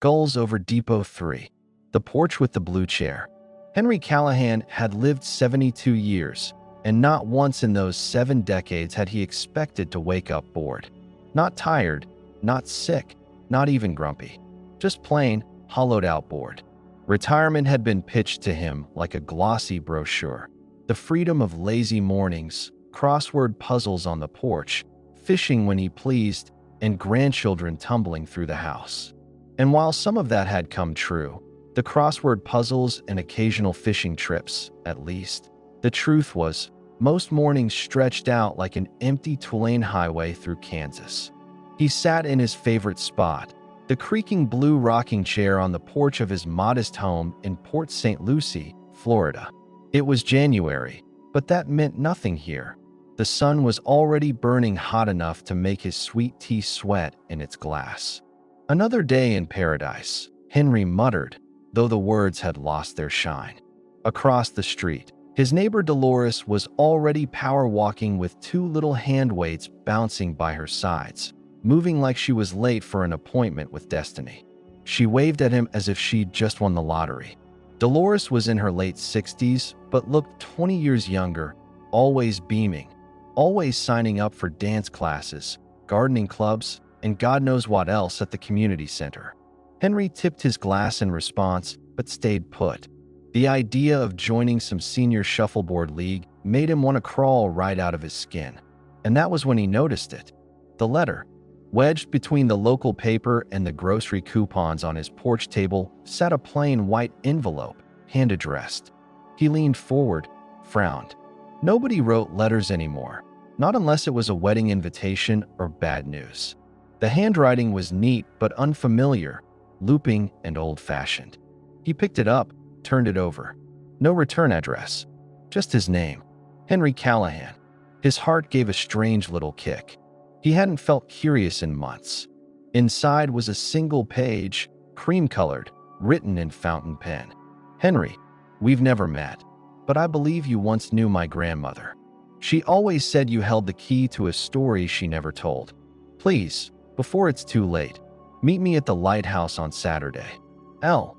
Gulls over Depot 3. The porch with the blue chair. Henry Callahan had lived 72 years, and not once in those 7 decades had he expected to wake up bored. Not tired, not sick, not even grumpy. Just plain, hollowed-out bored. Retirement had been pitched to him like a glossy brochure. The freedom of lazy mornings, crossword puzzles on the porch, fishing when he pleased, and grandchildren tumbling through the house. And while some of that had come true, the crossword puzzles and occasional fishing trips, at least, the truth was, most mornings stretched out like an empty two-lane highway through Kansas. He sat in his favorite spot, the creaking blue rocking chair on the porch of his modest home in Port St. Lucie, Florida. It was January, but that meant nothing here. The sun was already burning hot enough to make his sweet tea sweat in its glass. Another day in paradise, Henry muttered, though the words had lost their shine. Across the street, his neighbor Dolores was already power walking with 2 little hand weights bouncing by her sides, moving like she was late for an appointment with destiny. She waved at him as if she'd just won the lottery. Dolores was in her late 60s, but looked 20 years younger, always beaming, always signing up for dance classes, gardening clubs, and God knows what else at the community center. Henry tipped his glass in response, but stayed put. The idea of joining some senior shuffleboard league made him want to crawl right out of his skin. And that was when he noticed it. The letter, wedged between the local paper and the grocery coupons on his porch table, sat a plain white envelope, hand-addressed. He leaned forward, frowned. Nobody wrote letters anymore, not unless it was a wedding invitation or bad news. The handwriting was neat but unfamiliar, looping and old-fashioned. He picked it up, turned it over. No return address, just his name, Henry Callahan. His heart gave a strange little kick. He hadn't felt curious in months. Inside was a single page, cream-colored, written in fountain pen. Henry, we've never met, but I believe you once knew my grandmother. She always said you held the key to a story she never told. Please, before it's too late, meet me at the lighthouse on Saturday. L.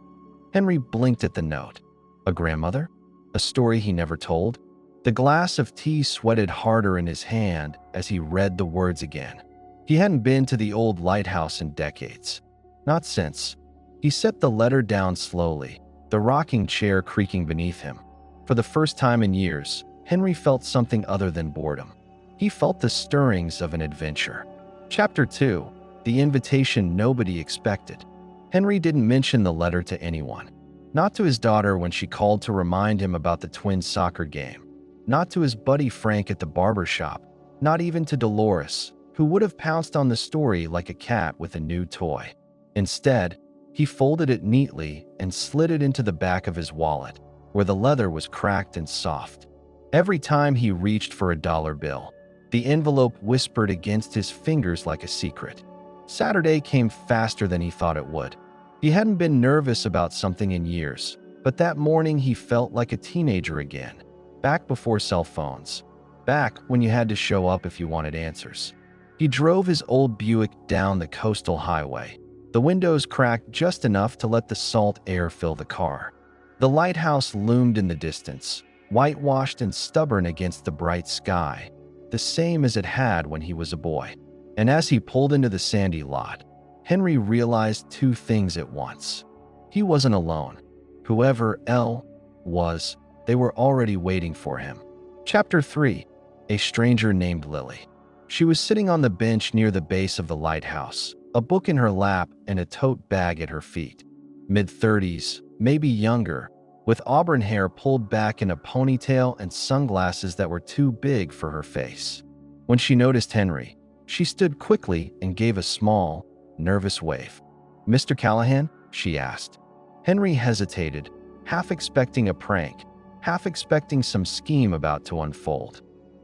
Henry blinked at the note. A grandmother? A story he never told? The glass of tea sweated harder in his hand as he read the words again. He hadn't been to the old lighthouse in decades. Not since. He set the letter down slowly, the rocking chair creaking beneath him. For the first time in years, Henry felt something other than boredom. He felt the stirrings of an adventure. Chapter 2. The invitation nobody expected. Henry didn't mention the letter to anyone. Not to his daughter when she called to remind him about the twins' soccer game. Not to his buddy Frank at the barber shop. Not even to Dolores, who would have pounced on the story like a cat with a new toy. Instead, he folded it neatly and slid it into the back of his wallet, where the leather was cracked and soft. Every time he reached for a dollar bill, the envelope whispered against his fingers like a secret. Saturday came faster than he thought it would. He hadn't been nervous about something in years, but that morning he felt like a teenager again. Back before cell phones. Back when you had to show up if you wanted answers. He drove his old Buick down the coastal highway. The windows cracked just enough to let the salt air fill the car. The lighthouse loomed in the distance, whitewashed and stubborn against the bright sky, the same as it had when he was a boy. And as he pulled into the sandy lot, Henry realized 2 things at once. He wasn't alone. Whoever L was, they were already waiting for him. Chapter 3. A stranger named Lily. She was sitting on the bench near the base of the lighthouse, a book in her lap and a tote bag at her feet. Mid-30s, maybe younger, with auburn hair pulled back in a ponytail and sunglasses that were too big for her face. When she noticed Henry, she stood quickly and gave a small, nervous wave. "Mr. Callahan?" she asked. Henry hesitated, half expecting a prank, half expecting some scheme about to unfold.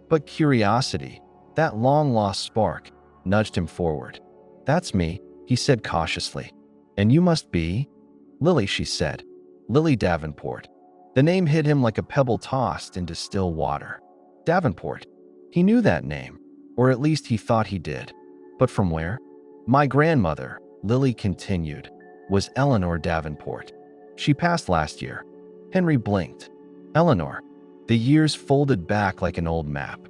But curiosity, that long-lost spark, nudged him forward. "That's me," he said cautiously. "And you must be?" "Lily," she said. "Lily Davenport." The name hit him like a pebble tossed into still water. Davenport. He knew that name, or at least he thought he did. But from where? "My grandmother," Lily continued. was Eleanor Davenport. She passed last year. Henry blinked. Eleanor. The years folded back like an old map.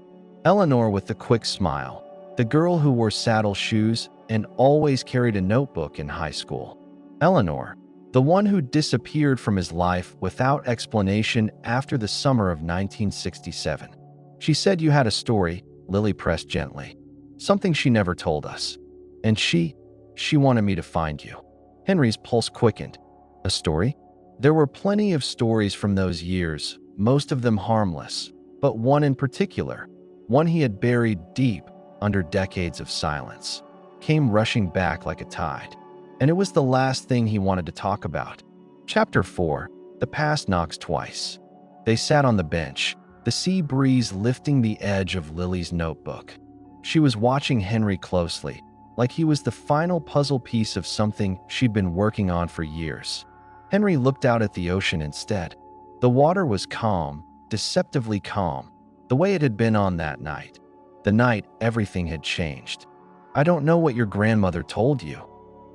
Eleanor with the quick smile, the girl who wore saddle shoes and always carried a notebook in high school. Eleanor, the one who disappeared from his life without explanation after the summer of 1967. She said you had a story, Lily pressed gently. Something she never told us. And she wanted me to find you. Henry's pulse quickened. A story? There were plenty of stories from those years, most of them harmless, but one in particular, one he had buried deep under decades of silence, came rushing back like a tide. And it was the last thing he wanted to talk about. Chapter 4. The Past Knocks Twice. They sat on the bench, the sea breeze lifting the edge of Lily's notebook. She was watching Henry closely, like he was the final puzzle piece of something she'd been working on for years. Henry looked out at the ocean instead. The water was calm, deceptively calm, the way it had been on that night. The night everything had changed. I don't know what your grandmother told you,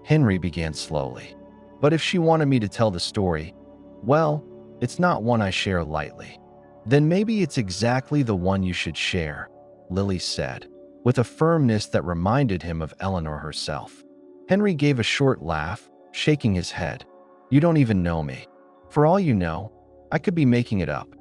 Henry began slowly. But if she wanted me to tell the story, well, it's not one I share lightly. Then maybe it's exactly the one you should share, Lily said, with a firmness that reminded him of Eleanor herself. Henry gave a short laugh, shaking his head. You don't even know me. For all you know, I could be making it up.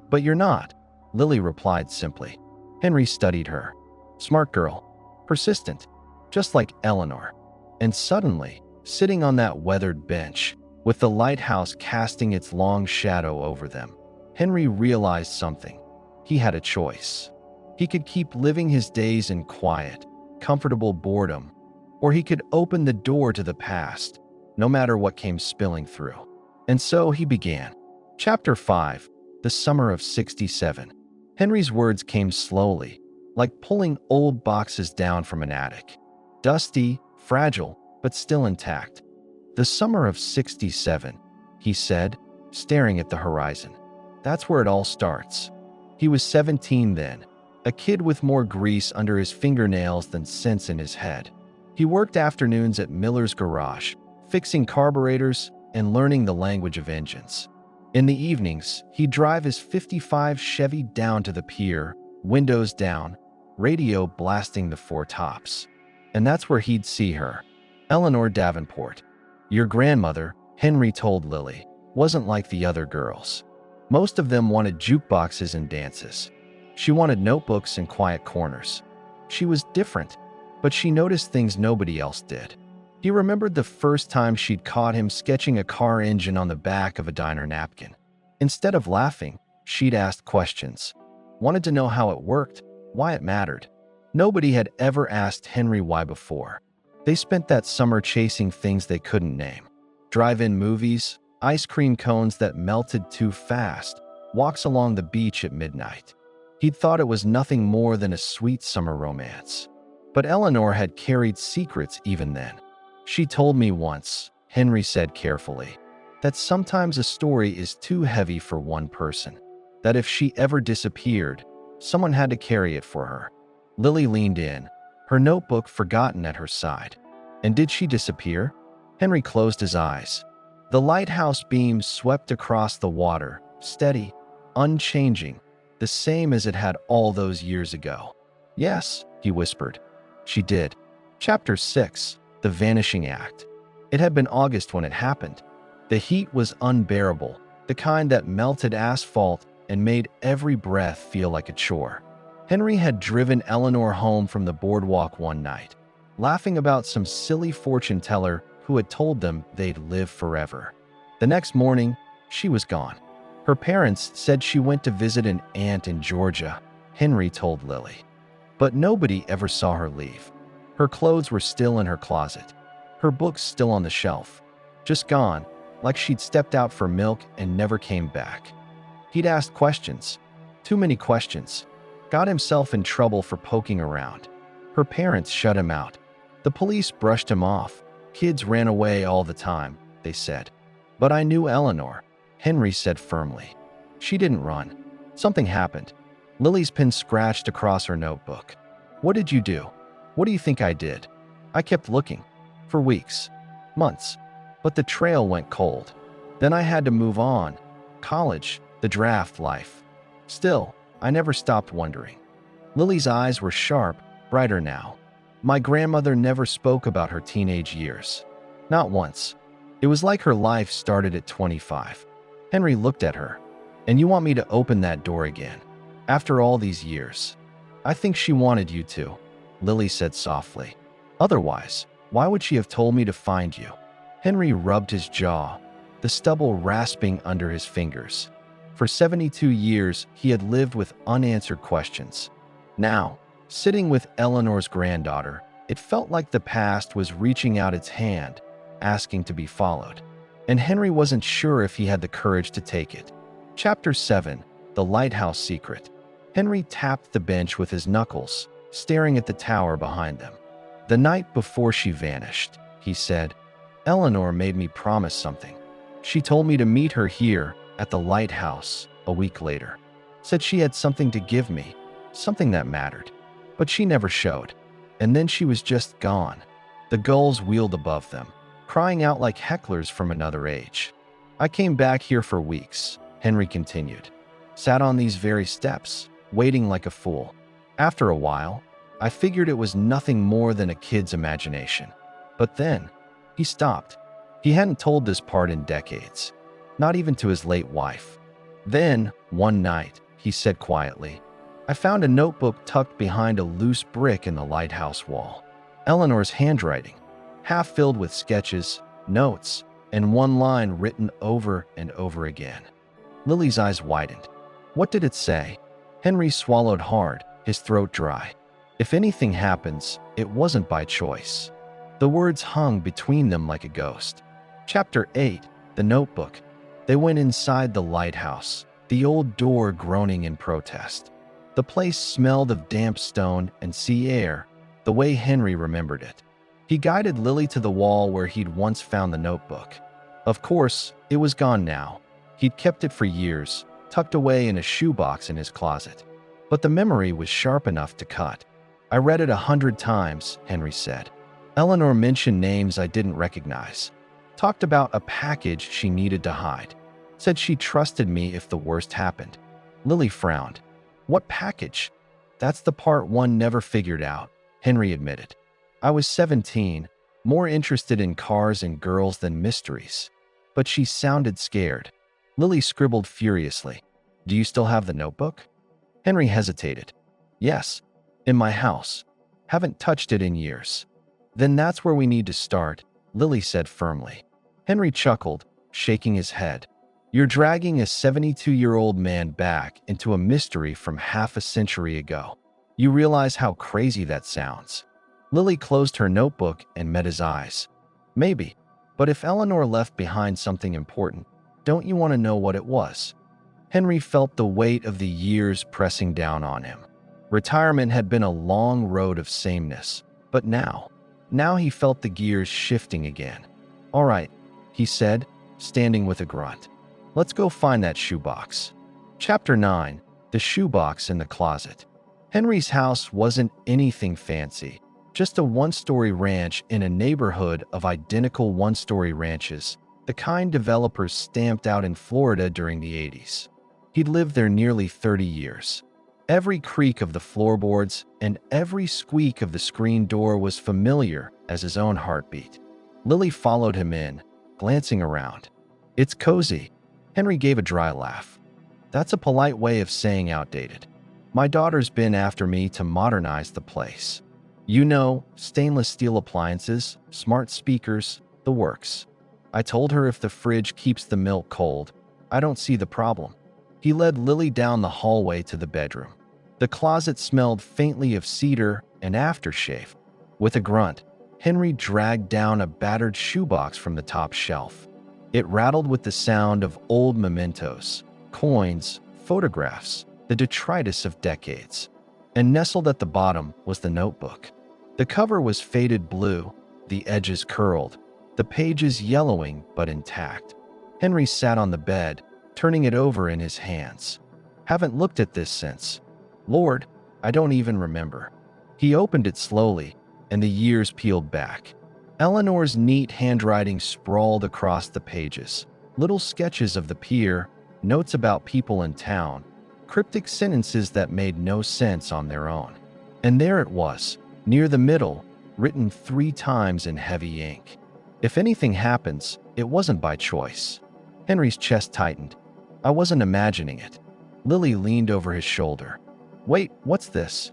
But you're not, Lily replied simply. Henry studied her. Smart girl. Persistent. Just like Eleanor. And suddenly, sitting on that weathered bench, with the lighthouse casting its long shadow over them, Henry realized something. He had a choice. He could keep living his days in quiet, comfortable boredom, or he could open the door to the past, no matter what came spilling through. And so he began. Chapter 5. The Summer of '67. Henry's words came slowly, like pulling old boxes down from an attic. Dusty, fragile, but still intact. The summer of '67, he said, staring at the horizon. That's where it all starts. He was 17 then, a kid with more grease under his fingernails than sense in his head. He worked afternoons at Miller's garage, fixing carburetors and learning the language of engines. In the evenings, he'd drive his '55 Chevy down to the pier, windows down, radio blasting the four tops. And that's where he'd see her, Eleanor Davenport. Your grandmother, Henry told Lily, wasn't like the other girls. Most of them wanted jukeboxes and dances. She wanted notebooks and quiet corners. She was different, but she noticed things nobody else did. He remembered the first time she'd caught him sketching a car engine on the back of a diner napkin. Instead of laughing, she'd asked questions. Wanted to know how it worked, why it mattered. Nobody had ever asked Henry why before. They spent that summer chasing things they couldn't name. Drive-in movies, ice cream cones that melted too fast, walks along the beach at midnight. He'd thought it was nothing more than a sweet summer romance. But Eleanor had carried secrets even then. She told me once, Henry said carefully, that sometimes a story is too heavy for one person. That if she ever disappeared, someone had to carry it for her. Lily leaned in, her notebook forgotten at her side. And did she disappear? Henry closed his eyes. The lighthouse beam swept across the water, steady, unchanging, the same as it had all those years ago. Yes, he whispered. She did. Chapter 6. The Vanishing Act. It had been August when it happened. The heat was unbearable, the kind that melted asphalt and made every breath feel like a chore. Henry had driven Eleanor home from the boardwalk one night, laughing about some silly fortune teller who had told them they'd live forever. The next morning, she was gone. Her parents said she went to visit an aunt in Georgia, Henry told Lily. But nobody ever saw her leave. Her clothes were still in her closet, her books still on the shelf, just gone, like she'd stepped out for milk and never came back. He'd asked questions, too many questions, got himself in trouble for poking around. Her parents shut him out. The police brushed him off. Kids ran away all the time, they said. But I knew Eleanor, Henry said firmly. She didn't run. Something happened. Lily's pen scratched across her notebook. What did you do? What do you think I did? I kept looking. For weeks. Months. But the trail went cold. Then I had to move on. College, the draft life. Still, I never stopped wondering. Lily's eyes were sharp, brighter now. My grandmother never spoke about her teenage years. Not once. It was like her life started at 25. Henry looked at her. And you want me to open that door again? After all these years? I think she wanted you to, Lily said softly. Otherwise, why would she have told me to find you? Henry rubbed his jaw, the stubble rasping under his fingers. For 72 years, he had lived with unanswered questions. Now, sitting with Eleanor's granddaughter, it felt like the past was reaching out its hand, asking to be followed. And Henry wasn't sure if he had the courage to take it. Chapter 7: The Lighthouse Secret. Henry tapped the bench with his knuckles, staring at the tower behind them. The night before she vanished, he said, Eleanor made me promise something. She told me to meet her here at the lighthouse a week later. Said she had something to give me, something that mattered. But she never showed. And then she was just gone. The gulls wheeled above them, crying out like hecklers from another age. I came back here for weeks, Henry continued. Sat on these very steps, waiting like a fool. After a while, I figured it was nothing more than a kid's imagination. But then, he stopped. He hadn't told this part in decades, not even to his late wife. Then, one night, he said quietly, I found a notebook tucked behind a loose brick in the lighthouse wall. Eleanor's handwriting, half filled with sketches, notes, and one line written over and over again. Lily's eyes widened. What did it say? Henry swallowed hard, his throat dry. If anything happens, it wasn't by choice. The words hung between them like a ghost. Chapter 8: The Notebook. They went inside the lighthouse, the old door groaning in protest. The place smelled of damp stone and sea air, the way Henry remembered it. He guided Lily to the wall where he'd once found the notebook. Of course, it was gone now. He'd kept it for years, tucked away in a shoebox in his closet. But the memory was sharp enough to cut. I read it 100 times, Henry said. Eleanor mentioned names I didn't recognize. Talked about a package she needed to hide. Said she trusted me if the worst happened. Lily frowned. What package? That's the part one never figured out, Henry admitted. I was 17, more interested in cars and girls than mysteries. But she sounded scared. Lily scribbled furiously. Do you still have the notebook? Henry hesitated. Yes, in my house. Haven't touched it in years. Then that's where we need to start, Lily said firmly. Henry chuckled, shaking his head. You're dragging a 72-year-old man back into a mystery from half a century ago. You realize how crazy that sounds. Lily closed her notebook and met his eyes. Maybe, but if Eleanor left behind something important, don't you want to know what it was? Henry felt the weight of the years pressing down on him. Retirement had been a long road of sameness, but now he felt the gears shifting again. All right, he said, standing with a grunt. Let's go find that shoebox. Chapter 9: The Shoebox in the Closet. Henry's house wasn't anything fancy, just a one-story ranch in a neighborhood of identical one-story ranches, the kind developers stamped out in Florida during the 80s. He'd lived there nearly 30 years. Every creak of the floorboards and every squeak of the screen door was familiar as his own heartbeat. Lily followed him in, glancing around. It's cozy. Henry gave a dry laugh. That's a polite way of saying outdated. My daughter's been after me to modernize the place. You know, stainless steel appliances, smart speakers, the works. I told her if the fridge keeps the milk cold, I don't see the problem. He led Lily down the hallway to the bedroom. The closet smelled faintly of cedar and aftershave. With a grunt, Henry dragged down a battered shoebox from the top shelf. It rattled with the sound of old mementos, coins, photographs, the detritus of decades. And nestled at the bottom was the notebook. The cover was faded blue, the edges curled, the pages yellowing but intact. Henry sat on the bed, turning it over in his hands. Haven't looked at this since. Lord, I don't even remember. He opened it slowly, and the years peeled back. Eleanor's neat handwriting sprawled across the pages. Little sketches of the pier, notes about people in town, cryptic sentences that made no sense on their own. And there it was, near the middle, written 3 times in heavy ink. If anything happens, it wasn't by choice. Henry's chest tightened. I wasn't imagining it. Lily leaned over his shoulder. Wait, what's this?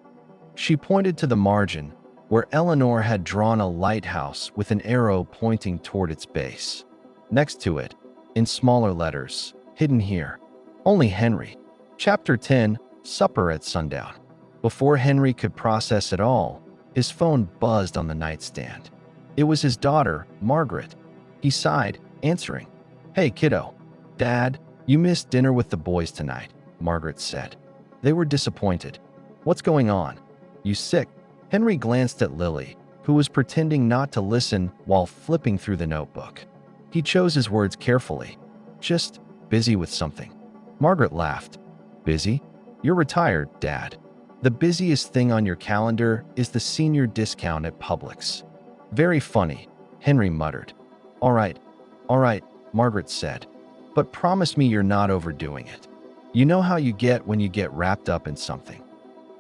She pointed to the margin, where Eleanor had drawn a lighthouse with an arrow pointing toward its base. Next to it, in smaller letters, hidden here, only Henry. Chapter 10, Supper at Sundown. Before Henry could process it all, his phone buzzed on the nightstand. It was his daughter, Margaret. He sighed, answering. Hey, kiddo. Dad, you missed dinner with the boys tonight, Margaret said. They were disappointed. What's going on? You sick? Henry glanced at Lily, who was pretending not to listen while flipping through the notebook. He chose his words carefully. Just busy with something. Margaret laughed. Busy? You're retired, Dad. The busiest thing on your calendar is the senior discount at Publix. Very funny, Henry muttered. All right, Margaret said. But promise me you're not overdoing it. You know how you get when you get wrapped up in something.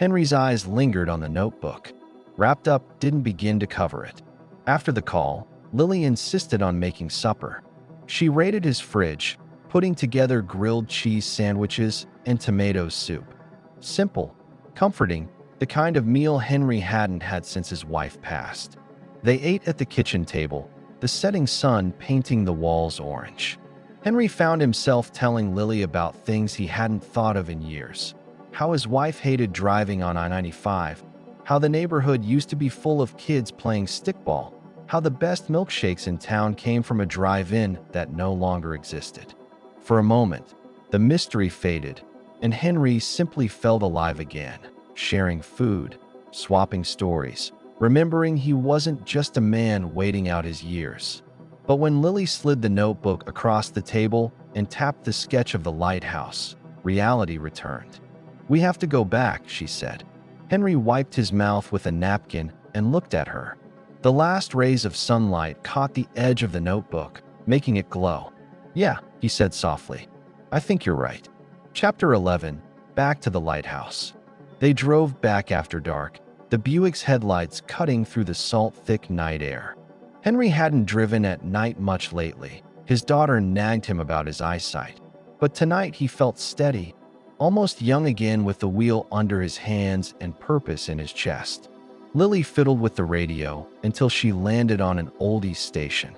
Henry's eyes lingered on the notebook. Wrapped up didn't begin to cover it. After the call, Lily insisted on making supper. She raided his fridge, putting together grilled cheese sandwiches and tomato soup. Simple, comforting, the kind of meal Henry hadn't had since his wife passed. They ate at the kitchen table, the setting sun painting the walls orange. Henry found himself telling Lily about things he hadn't thought of in years. How his wife hated driving on I-95, how the neighborhood used to be full of kids playing stickball, how the best milkshakes in town came from a drive-in that no longer existed. For a moment, the mystery faded, and Henry simply felt alive again, sharing food, swapping stories, remembering he wasn't just a man waiting out his years. But when Lily slid the notebook across the table and tapped the sketch of the lighthouse, reality returned. We have to go back, she said. Henry wiped his mouth with a napkin and looked at her. The last rays of sunlight caught the edge of the notebook, making it glow. Yeah, he said softly. I think you're right. Chapter 11, Back to the Lighthouse. They drove back after dark, the Buick's headlights cutting through the salt-thick night air. Henry hadn't driven at night much lately. His daughter nagged him about his eyesight. But tonight he felt steady, almost young again with the wheel under his hands and purpose in his chest. Lily fiddled with the radio until she landed on an oldies station.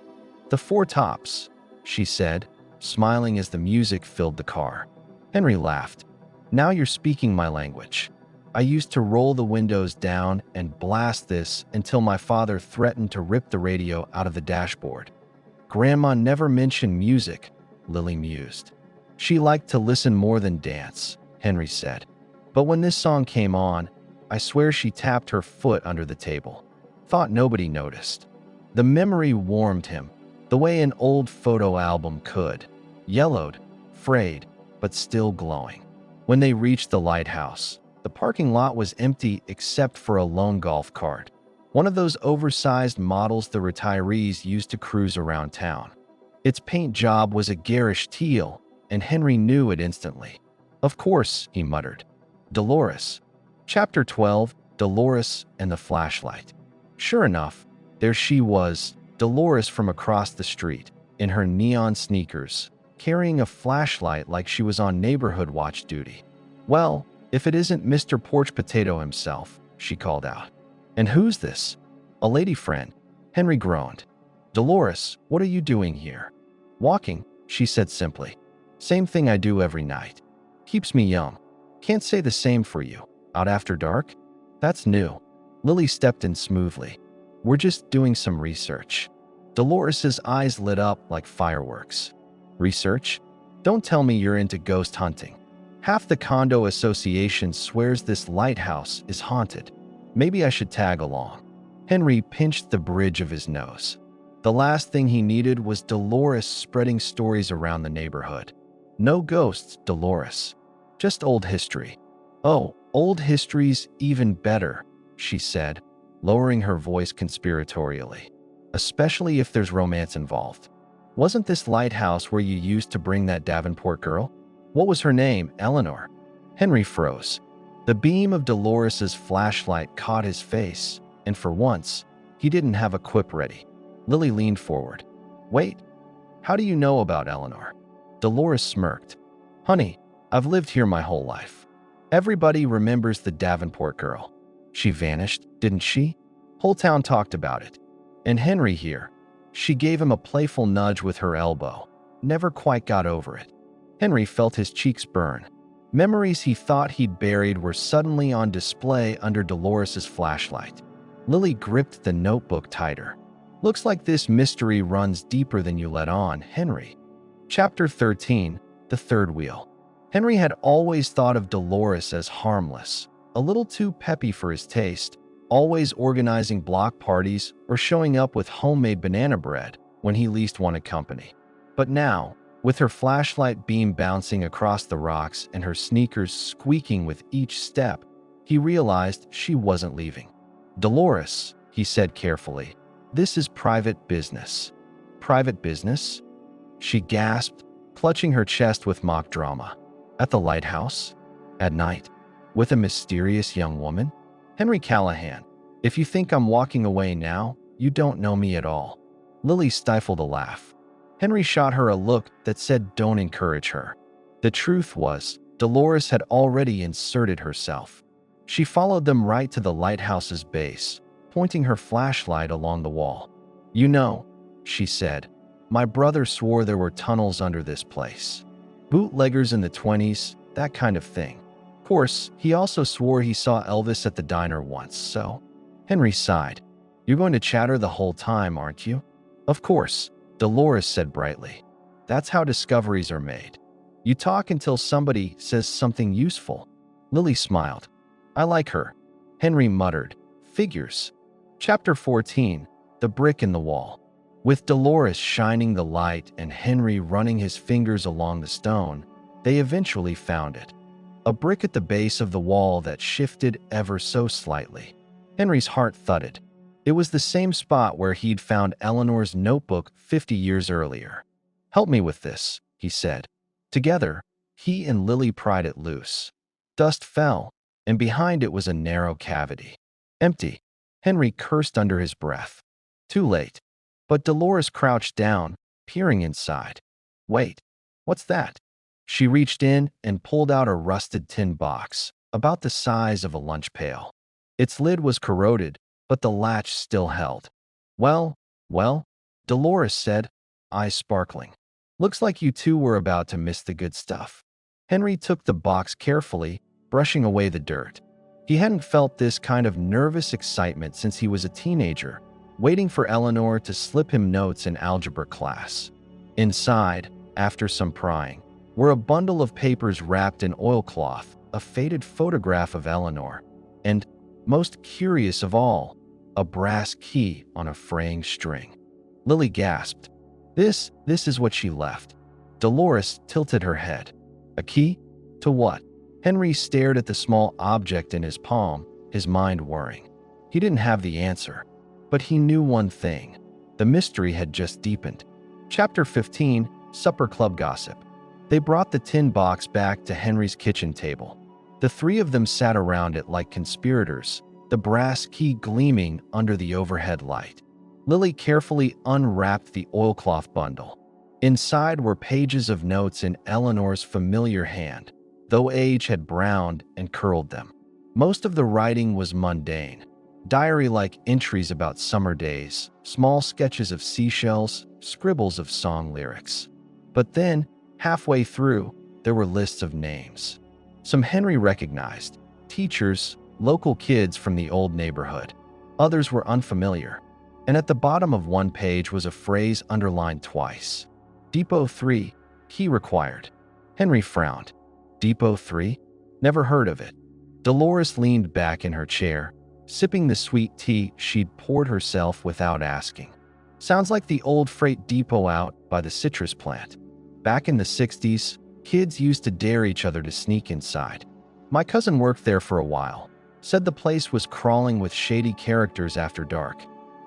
The Four Tops, she said, smiling as the music filled the car. Henry laughed. Now you're speaking my language. I used to roll the windows down and blast this until my father threatened to rip the radio out of the dashboard. Grandma never mentioned music, Lily mused. She liked to listen more than dance, Henry said. But when this song came on, I swear she tapped her foot under the table. Thought nobody noticed. The memory warmed him, the way an old photo album could. Yellowed, frayed, but still glowing. When they reached the lighthouse, the parking lot was empty except for a lone golf cart, one of those oversized models the retirees used to cruise around town. Its paint job was a garish teal, and Henry knew it instantly. Of course, he muttered. Dolores. Chapter 12, Dolores and the Flashlight. Sure enough, there she was, Dolores from across the street, in her neon sneakers, carrying a flashlight like she was on neighborhood watch duty. Well, if it isn't Mr. Porch Potato himself, she called out. And who's this? A lady friend. Henry groaned. Dolores, what are you doing here? Walking, she said simply. Same thing I do every night. Keeps me young. Can't say the same for you. Out after dark? That's new. Lily stepped in smoothly. We're just doing some research. Dolores's eyes lit up like fireworks. Research? Don't tell me you're into ghost hunting. Half the condo association swears this lighthouse is haunted. Maybe I should tag along. Henry pinched the bridge of his nose. The last thing he needed was Dolores spreading stories around the neighborhood. No ghosts, Dolores. Just old history. Oh, old history's even better, she said, lowering her voice conspiratorially. especially if there's romance involved. Wasn't this lighthouse where you used to bring that Davenport girl? What was her name? Eleanor. Henry froze. The beam of Dolores's flashlight caught his face, and for once, he didn't have a quip ready. Lily leaned forward. Wait, how do you know about Eleanor? Dolores smirked. Honey, I've lived here my whole life. Everybody remembers the Davenport girl. She vanished, didn't she? Whole town talked about it. And Henry here. She gave him a playful nudge with her elbow. Never quite got over it. Henry felt his cheeks burn. Memories he thought he'd buried were suddenly on display under Dolores's flashlight. Lily gripped the notebook tighter. Looks like this mystery runs deeper than you let on, Henry. Chapter 13, The Third Wheel. Henry had always thought of Dolores as harmless, a little too peppy for his taste, always organizing block parties or showing up with homemade banana bread when he least wanted company. But now, with her flashlight beam bouncing across the rocks and her sneakers squeaking with each step, he realized she wasn't leaving. Dolores, he said carefully, this is private business. Private business? She gasped, clutching her chest with mock drama. At the lighthouse? At night? With a mysterious young woman? Henry Callahan, if you think I'm walking away now, you don't know me at all. Lily stifled a laugh. Henry shot her a look that said don't encourage her. The truth was, Dolores had already inserted herself. She followed them right to the lighthouse's base, pointing her flashlight along the wall. You know, she said, my brother swore there were tunnels under this place. Bootleggers in the 20s, that kind of thing. Of course, he also swore he saw Elvis at the diner once, so… Henry sighed. You're going to chatter the whole time, aren't you? Of course, Dolores said brightly. That's how discoveries are made. You talk until somebody says something useful. Lily smiled. I like her. Henry muttered. Figures. Chapter 14, The Brick in the Wall. With Dolores shining the light and Henry running his fingers along the stone, they eventually found it. A brick at the base of the wall that shifted ever so slightly. Henry's heart thudded. It was the same spot where he'd found Eleanor's notebook 50 years earlier. Help me with this, he said. Together, he and Lily pried it loose. Dust fell, and behind it was a narrow cavity. Empty. Henry cursed under his breath. Too late. But Dolores crouched down, peering inside. Wait, what's that? She reached in and pulled out a rusted tin box, about the size of a lunch pail. Its lid was corroded, but the latch still held. Well, Dolores said, eyes sparkling. Looks like you two were about to miss the good stuff. Henry took the box carefully, brushing away the dirt. He hadn't felt this kind of nervous excitement since he was a teenager, waiting for Eleanor to slip him notes in algebra class. Inside, after some prying, were a bundle of papers wrapped in oilcloth, a faded photograph of Eleanor, and, most curious of all, a brass key on a fraying string. Lily gasped. This is what she left. Dolores tilted her head. A key? To what? Henry stared at the small object in his palm, his mind whirring. He didn't have the answer, but he knew one thing. The mystery had just deepened. Chapter 15, Supper Club Gossip. They brought the tin box back to Henry's kitchen table. The three of them sat around it like conspirators, the brass key gleaming under the overhead light. Lily carefully unwrapped the oilcloth bundle. Inside were pages of notes in Eleanor's familiar hand, though age had browned and curled them. Most of the writing was mundane, diary-like entries about summer days, small sketches of seashells, scribbles of song lyrics. But then, halfway through, there were lists of names. Some Henry recognized, teachers, local kids from the old neighborhood. Others were unfamiliar. And at the bottom of one page was a phrase underlined twice. Depot 3, key required. Henry frowned. Depot 3? Never heard of it. Dolores leaned back in her chair, sipping the sweet tea she'd poured herself without asking. Sounds like the old freight depot out by the citrus plant. Back in the 60s, kids used to dare each other to sneak inside. My cousin worked there for a while. Said the place was crawling with shady characters after dark.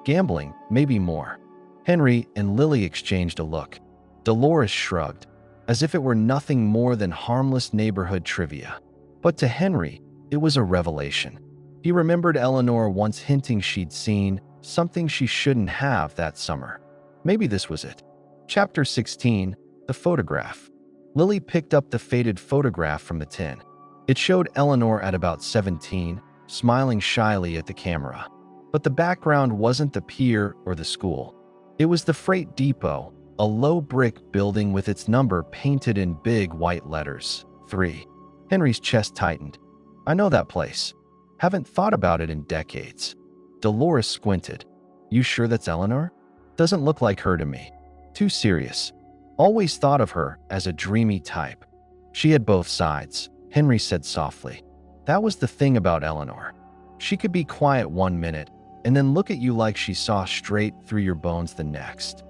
Gambling, maybe more. Henry and Lily exchanged a look. Dolores shrugged, as if it were nothing more than harmless neighborhood trivia. But to Henry, it was a revelation. He remembered Eleanor once hinting she'd seen something she shouldn't have that summer. Maybe this was it. Chapter 16, The Photograph. Lily picked up the faded photograph from the tin. It showed Eleanor at about 17, smiling shyly at the camera. But the background wasn't the pier or the school. It was the freight depot, a low brick building with its number painted in big white letters, 3. Henry's chest tightened. I know that place. Haven't thought about it in decades. Dolores squinted. You sure that's Eleanor? Doesn't look like her to me. Too serious. Always thought of her as a dreamy type. She had both sides, Henry said softly. That was the thing about Eleanor. She could be quiet one minute and then look at you like she saw straight through your bones the next.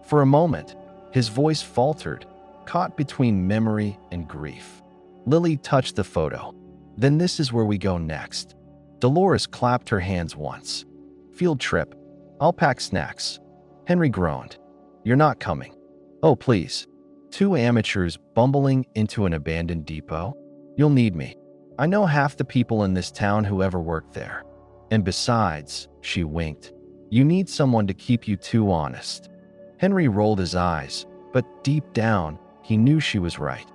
For a moment, his voice faltered, caught between memory and grief. Lily touched the photo. Then this is where we go next. Dolores clapped her hands once. Field trip. I'll pack snacks. Henry groaned. You're not coming. Oh, please. 2 amateurs bumbling into an abandoned depot? You'll need me. I know half the people in this town who ever worked there. And besides, she winked, you need someone to keep you 2 honest. Henry rolled his eyes, but deep down, he knew she was right.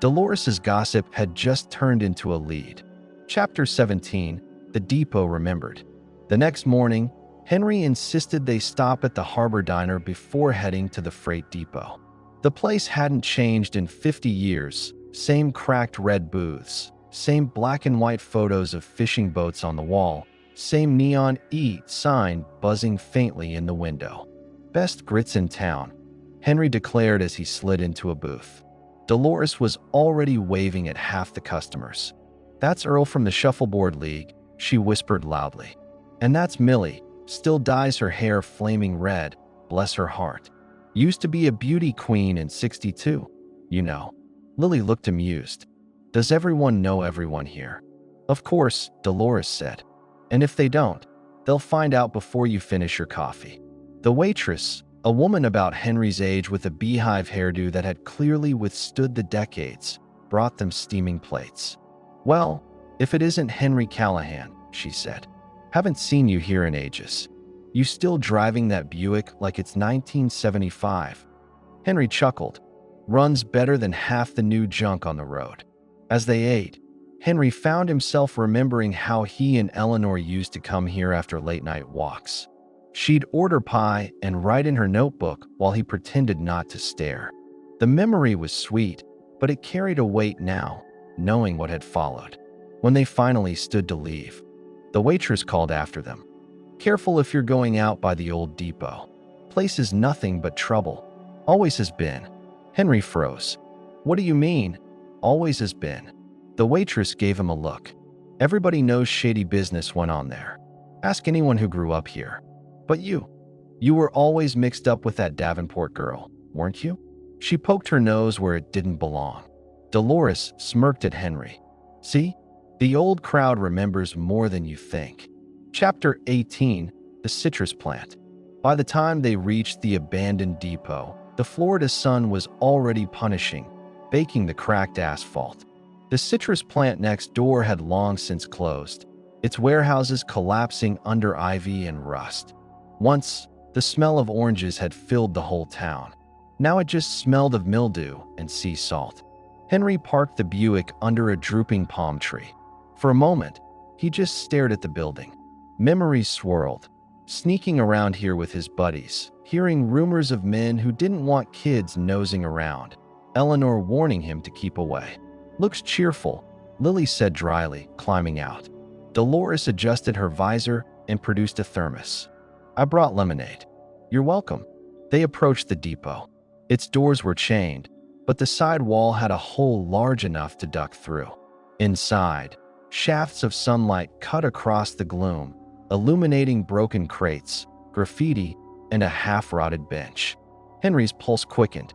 Dolores's gossip had just turned into a lead. Chapter 17, The Depot Remembered. The next morning, Henry insisted they stop at the harbor diner before heading to the freight depot. The place hadn't changed in 50 years, same cracked red booths, same black and white photos of fishing boats on the wall, same neon E sign buzzing faintly in the window. Best grits in town, Henry declared as he slid into a booth. Dolores was already waving at half the customers. That's Earl from the Shuffleboard League, she whispered loudly. And that's Millie, still dyes her hair flaming red, bless her heart. Used to be a beauty queen in '62, you know. Lily looked amused. Does everyone know everyone here? Of course, Dolores said. And if they don't, they'll find out before you finish your coffee. The waitress, a woman about Henry's age with a beehive hairdo that had clearly withstood the decades, brought them steaming plates. Well, if it isn't Henry Callahan, she said. Haven't seen you here in ages. You still driving that Buick like it's 1975? Henry chuckled. Runs better than half the new junk on the road. As they ate, Henry found himself remembering how he and Eleanor used to come here after late-night walks. She'd order pie and write in her notebook while he pretended not to stare. The memory was sweet, but it carried a weight now, knowing what had followed. When they finally stood to leave, the waitress called after them. Careful if you're going out by the old depot. Place is nothing but trouble. Always has been. Henry froze. What do you mean? Always has been. The waitress gave him a look. Everybody knows shady business went on there. Ask anyone who grew up here. But you were always mixed up with that Davenport girl, weren't you? She poked her nose where it didn't belong. Dolores smirked at Henry. See? The old crowd remembers more than you think. Chapter 18, The Citrus Plant. By the time they reached the abandoned depot, the Florida sun was already punishing, baking the cracked asphalt. The citrus plant next door had long since closed, its warehouses collapsing under ivy and rust. Once, the smell of oranges had filled the whole town. Now it just smelled of mildew and sea salt. Henry parked the Buick under a drooping palm tree. For a moment, he just stared at the building. Memories swirled, sneaking around here with his buddies, hearing rumors of men who didn't want kids nosing around, Eleanor warning him to keep away. Looks cheerful, Lily said dryly, climbing out. Dolores adjusted her visor and produced a thermos. I brought lemonade. You're welcome. They approached the depot. Its doors were chained, but the side wall had a hole large enough to duck through. Inside, shafts of sunlight cut across the gloom, illuminating broken crates, graffiti, and a half-rotted bench. Henry's pulse quickened.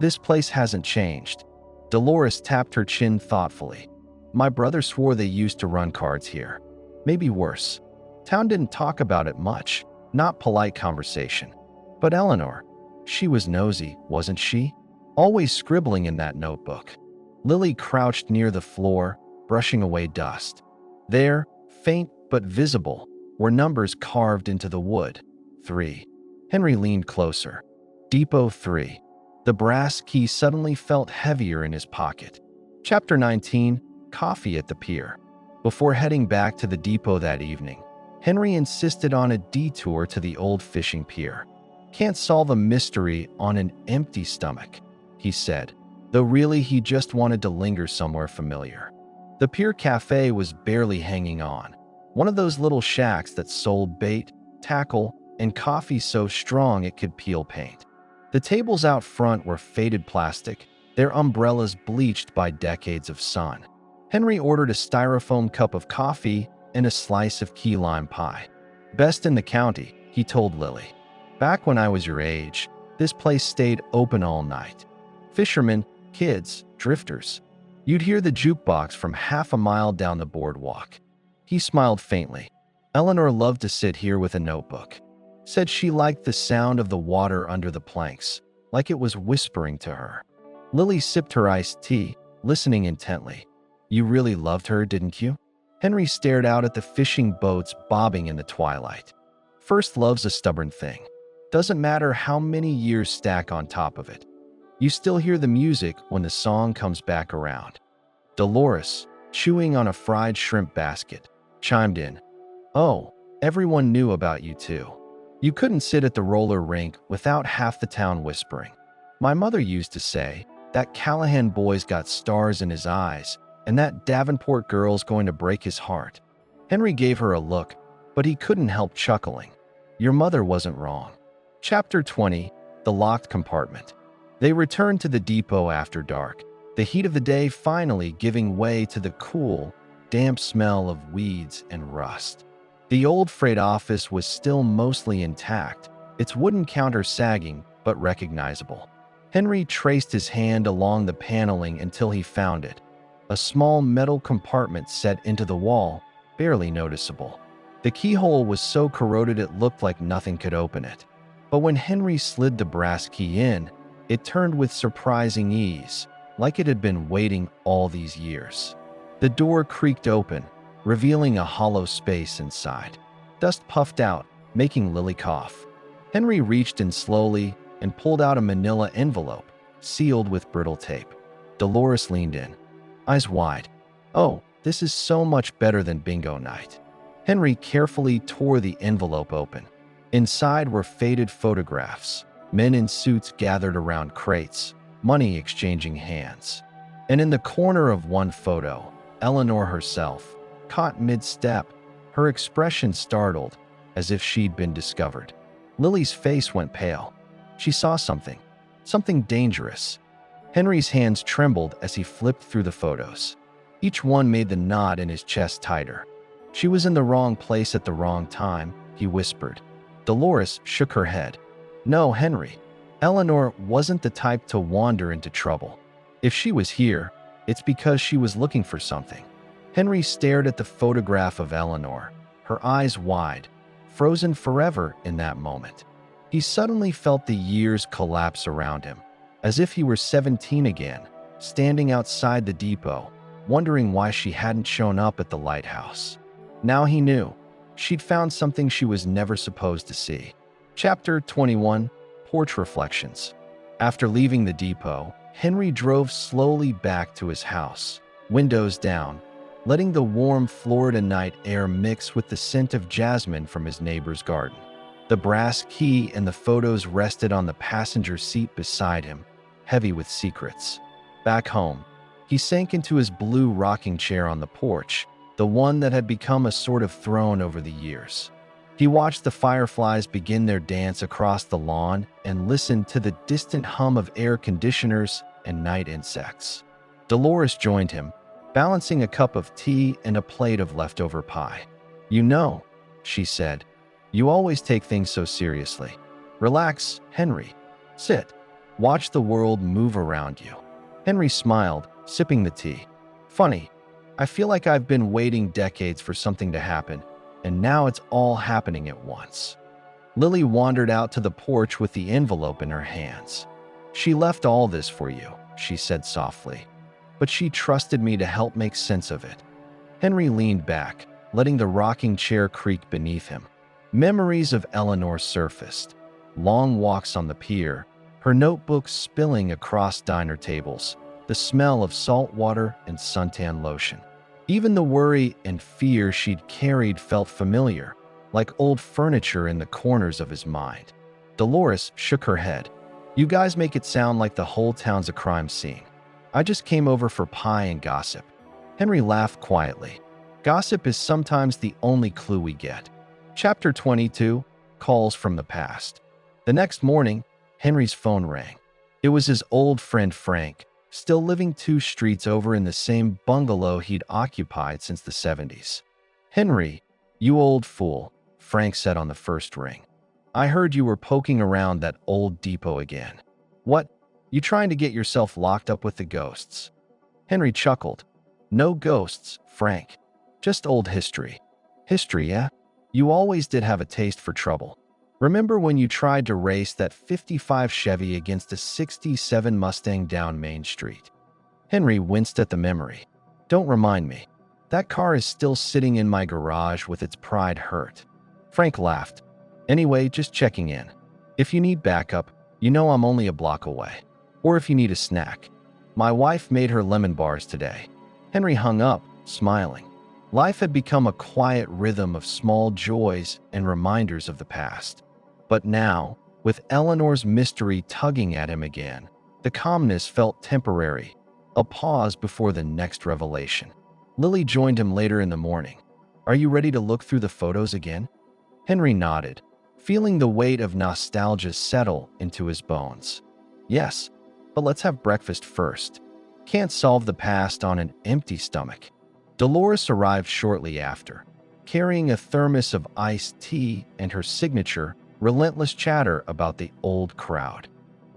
This place hasn't changed. Dolores tapped her chin thoughtfully. My brother swore they used to run cards here. Maybe worse. Town didn't talk about it much, not polite conversation. But Eleanor, she was nosy, wasn't she? Always scribbling in that notebook. Lily crouched near the floor, brushing away dust. There, faint but visible, were numbers carved into the wood. 3. Henry leaned closer. Depot 3. The brass key suddenly felt heavier in his pocket. Chapter 19. Coffee at the pier. Before heading back to the depot that evening, Henry insisted on a detour to the old fishing pier. "Can't solve a mystery on an empty stomach," he said, though really he just wanted to linger somewhere familiar. The pier cafe was barely hanging on, one of those little shacks that sold bait, tackle, and coffee so strong it could peel paint. The tables out front were faded plastic, their umbrellas bleached by decades of sun. Henry ordered a styrofoam cup of coffee and a slice of key lime pie. "Best in the county," he told Lily. "Back when I was your age, this place stayed open all night. Fishermen, kids, drifters. You'd hear the jukebox from half a mile down the boardwalk." He smiled faintly. "Eleanor loved to sit here with a notebook. Said she liked the sound of the water under the planks, like it was whispering to her." Lily sipped her iced tea, listening intently. "You really loved her, didn't you?" Henry stared out at the fishing boats bobbing in the twilight. "First love's a stubborn thing. Doesn't matter how many years stack on top of it. You still hear the music when the song comes back around." Dolores, chewing on a fried shrimp basket, chimed in. "Oh, everyone knew about you too. You couldn't sit at the roller rink without half the town whispering. My mother used to say that Callahan boy's got stars in his eyes and that Davenport girl's going to break his heart." Henry gave her a look, but he couldn't help chuckling. Your mother wasn't wrong. Chapter 20. The Locked Compartment. They returned to the depot after dark, the heat of the day finally giving way to the cool, damp smell of weeds and rust. The old freight office was still mostly intact, its wooden counter sagging but recognizable. Henry traced his hand along the paneling until he found it, a small metal compartment set into the wall, barely noticeable. The keyhole was so corroded it looked like nothing could open it. But when Henry slid the brass key in, it turned with surprising ease, like it had been waiting all these years. The door creaked open, revealing a hollow space inside. Dust puffed out, making Lily cough. Henry reached in slowly and pulled out a manila envelope, sealed with brittle tape. Dolores leaned in, eyes wide. "Oh, this is so much better than bingo night." Henry carefully tore the envelope open. Inside were faded photographs, men in suits gathered around crates, money exchanging hands. And in the corner of one photo, Eleanor herself, caught mid-step, her expression startled, as if she'd been discovered. Lily's face went pale. She saw something dangerous. Henry's hands trembled as he flipped through the photos. Each one made the knot in his chest tighter. "She was in the wrong place at the wrong time," he whispered. Dolores shook her head. "No, Henry. Eleanor wasn't the type to wander into trouble. If she was here, it's because she was looking for something." Henry stared at the photograph of Eleanor, her eyes wide, frozen forever in that moment. He suddenly felt the years collapse around him, as if he were 17 again, standing outside the depot, wondering why she hadn't shown up at the lighthouse. Now he knew. She'd found something she was never supposed to see. Chapter 21. Porch Reflections. After leaving the depot, Henry drove slowly back to his house, windows down, letting the warm Florida night air mix with the scent of jasmine from his neighbor's garden. The brass key and the photos rested on the passenger seat beside him, heavy with secrets. Back home, he sank into his blue rocking chair on the porch, the one that had become a sort of throne over the years. He watched the fireflies begin their dance across the lawn and listened to the distant hum of air conditioners and night insects. Dolores joined him, balancing a cup of tea and a plate of leftover pie. "You know," she said, "you always take things so seriously. Relax, Henry. Sit. Watch the world move around you." Henry smiled, sipping the tea. "Funny. I feel like I've been waiting decades for something to happen, and now it's all happening at once." Lily wandered out to the porch with the envelope in her hands. "She left all this for you," she said softly, "but she trusted me to help make sense of it." Henry leaned back, letting the rocking chair creak beneath him. Memories of Eleanor surfaced. Long walks on the pier, her notebooks spilling across diner tables, the smell of salt water and suntan lotion. Even the worry and fear she'd carried felt familiar, like old furniture in the corners of his mind. Dolores shook her head. "You guys make it sound like the whole town's a crime scene. I just came over for pie and gossip." Henry laughed quietly. Gossip is sometimes the only clue we get. Chapter 22, Calls from the Past. The next morning, Henry's phone rang. It was his old friend Frank, still living 2 streets over in the same bungalow he'd occupied since the 70s. "Henry, you old fool," Frank said on the first ring. "I heard you were poking around that old depot again." "What? You trying to get yourself locked up with the ghosts?" Henry chuckled. "No ghosts, Frank. Just old history." "History, yeah? You always did have a taste for trouble. Remember when you tried to race that 55 Chevy against a 67 Mustang down Main Street?" Henry winced at the memory. "Don't remind me. That car is still sitting in my garage with its pride hurt." Frank laughed. "Anyway, just checking in. If you need backup, you know I'm only a block away. Or if you need a snack. My wife made her lemon bars today." Henry hung up, smiling. Life had become a quiet rhythm of small joys and reminders of the past. But now, with Eleanor's mystery tugging at him again, the calmness felt temporary, a pause before the next revelation. Lily joined him later in the morning. "Are you ready to look through the photos again?" Henry nodded, feeling the weight of nostalgia settle into his bones. "Yes, but let's have breakfast first. Can't solve the past on an empty stomach." Dolores arrived shortly after, carrying a thermos of iced tea and her signature, relentless chatter about the old crowd.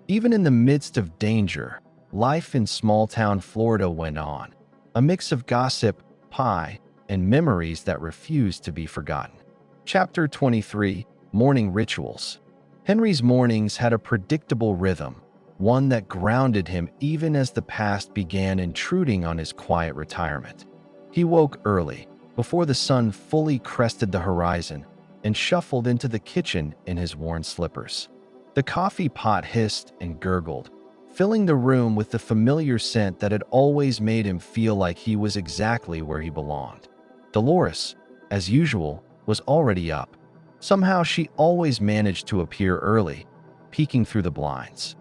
Even in the midst of danger, life in small-town Florida went on, a mix of gossip, pie, and memories that refused to be forgotten. Chapter 23, Morning Rituals. Henry's mornings had a predictable rhythm, one that grounded him even as the past began intruding on his quiet retirement. He woke early, before the sun fully crested the horizon, and shuffled into the kitchen in his worn slippers. The coffee pot hissed and gurgled, filling the room with the familiar scent that had always made him feel like he was exactly where he belonged. Dolores, as usual, was already up. Somehow she always managed to appear early, peeking through the blinds,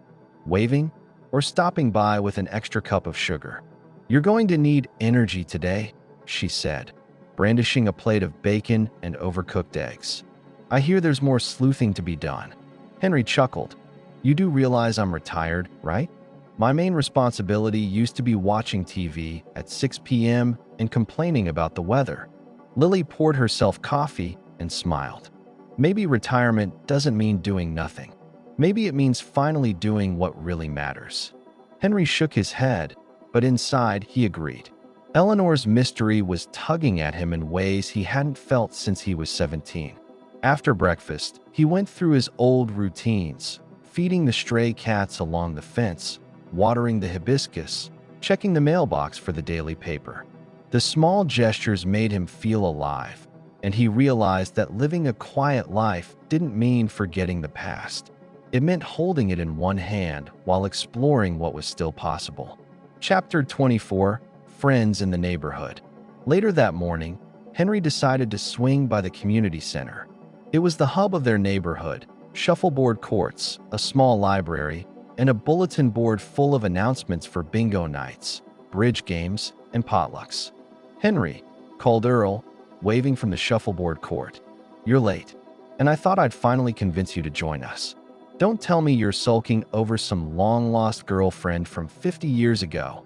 waving, or stopping by with an extra cup of sugar. "You're going to need energy today," she said, brandishing a plate of bacon and overcooked eggs. "I hear there's more sleuthing to be done." Henry chuckled. "You do realize I'm retired, right? My main responsibility used to be watching TV at 6 p.m. and complaining about the weather." Lily poured herself coffee and smiled. "Maybe retirement doesn't mean doing nothing. Maybe it means finally doing what really matters." Henry shook his head, but inside he agreed. Eleanor's mystery was tugging at him in ways he hadn't felt since he was 17. After breakfast, he went through his old routines, feeding the stray cats along the fence, watering the hibiscus, checking the mailbox for the daily paper. The small gestures made him feel alive, and he realized that living a quiet life didn't mean forgetting the past. It meant holding it in one hand while exploring what was still possible. Chapter 24, Friends in the Neighborhood. Later that morning, Henry decided to swing by the community center. It was the hub of their neighborhood, shuffleboard courts, a small library, and a bulletin board full of announcements for bingo nights, bridge games, and potlucks. "Henry," called Earl, waving from the shuffleboard court. "You're late, and I thought I'd finally convince you to join us. Don't tell me you're sulking over some long-lost girlfriend from 50 years ago."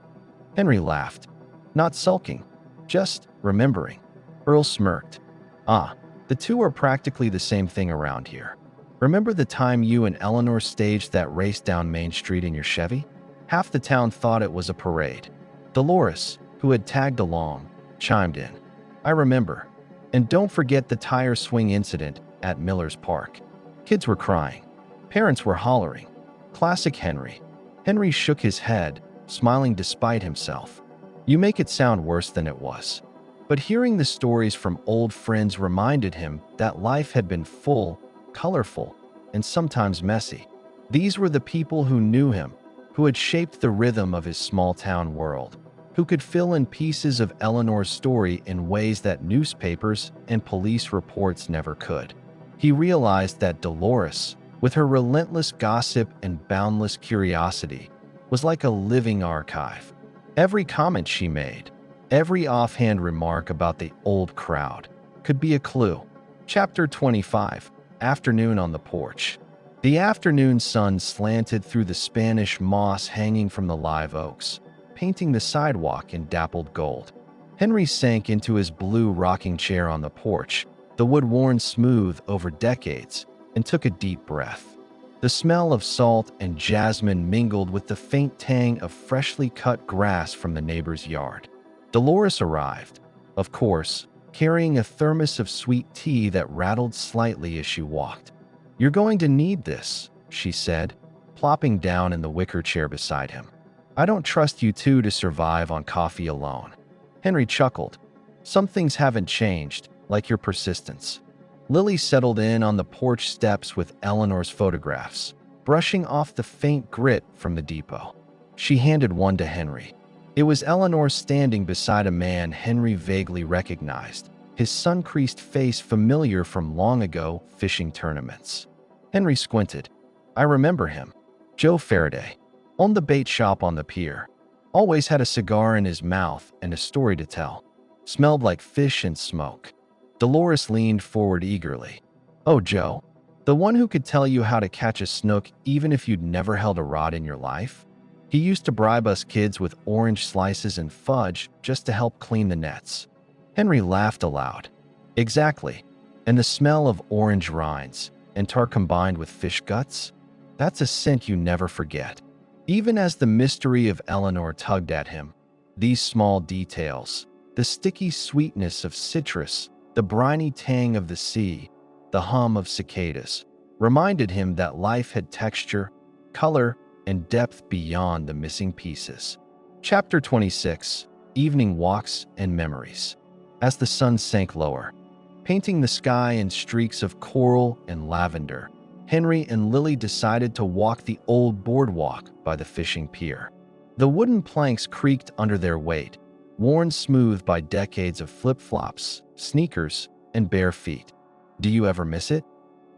Henry laughed. "Not sulking, just remembering." Earl smirked. "Ah, the two are practically the same thing around here. Remember the time you and Eleanor staged that race down Main Street in your Chevy? Half the town thought it was a parade." Dolores, who had tagged along, chimed in. "I remember. And don't forget the tire swing incident at Miller's Park." Kids were crying. Parents were hollering. Classic Henry. Henry shook his head, smiling despite himself. You make it sound worse than it was. But hearing the stories from old friends reminded him that life had been full, colorful, and sometimes messy. These were the people who knew him, who had shaped the rhythm of his small-town world, who could fill in pieces of Eleanor's story in ways that newspapers and police reports never could. He realized that Dolores, with her relentless gossip and boundless curiosity, was like a living archive. Every comment she made, every offhand remark about the old crowd, could be a clue. Chapter 25. Afternoon on the porch. The afternoon sun slanted through the Spanish moss hanging from the live oaks, painting the sidewalk in dappled gold. Henry sank into his blue rocking chair on the porch, the wood worn smooth over decades, and took a deep breath. The smell of salt and jasmine mingled with the faint tang of freshly cut grass from the neighbor's yard. Dolores arrived, of course, carrying a thermos of sweet tea that rattled slightly as she walked. "You're going to need this," she said, plopping down in the wicker chair beside him. "I don't trust you two to survive on coffee alone." Henry chuckled. "Some things haven't changed, like your persistence." Lily settled in on the porch steps with Eleanor's photographs, brushing off the faint grit from the depot. She handed one to Henry. It was Eleanor standing beside a man Henry vaguely recognized, his sun-creased face familiar from long ago fishing tournaments. Henry squinted. "I remember him. Joe Faraday. Owned the bait shop on the pier. Always had a cigar in his mouth and a story to tell. Smelled like fish and smoke." Dolores leaned forward eagerly. "Oh, Joe. The one who could tell you how to catch a snook even if you'd never held a rod in your life? He used to bribe us kids with orange slices and fudge just to help clean the nets." Henry laughed aloud. "Exactly. And the smell of orange rinds and tar combined with fish guts? That's a scent you never forget." Even as the mystery of Eleanor tugged at him, these small details, the sticky sweetness of citrus, the briny tang of the sea, the hum of cicadas, reminded him that life had texture, color, and depth beyond the missing pieces. Chapter 26. Evening Walks and Memories. As the sun sank lower, painting the sky in streaks of coral and lavender, Henry and Lily decided to walk the old boardwalk by the fishing pier. The wooden planks creaked under their weight, worn smooth by decades of flip-flops, sneakers, and bare feet. "Do you ever miss it?"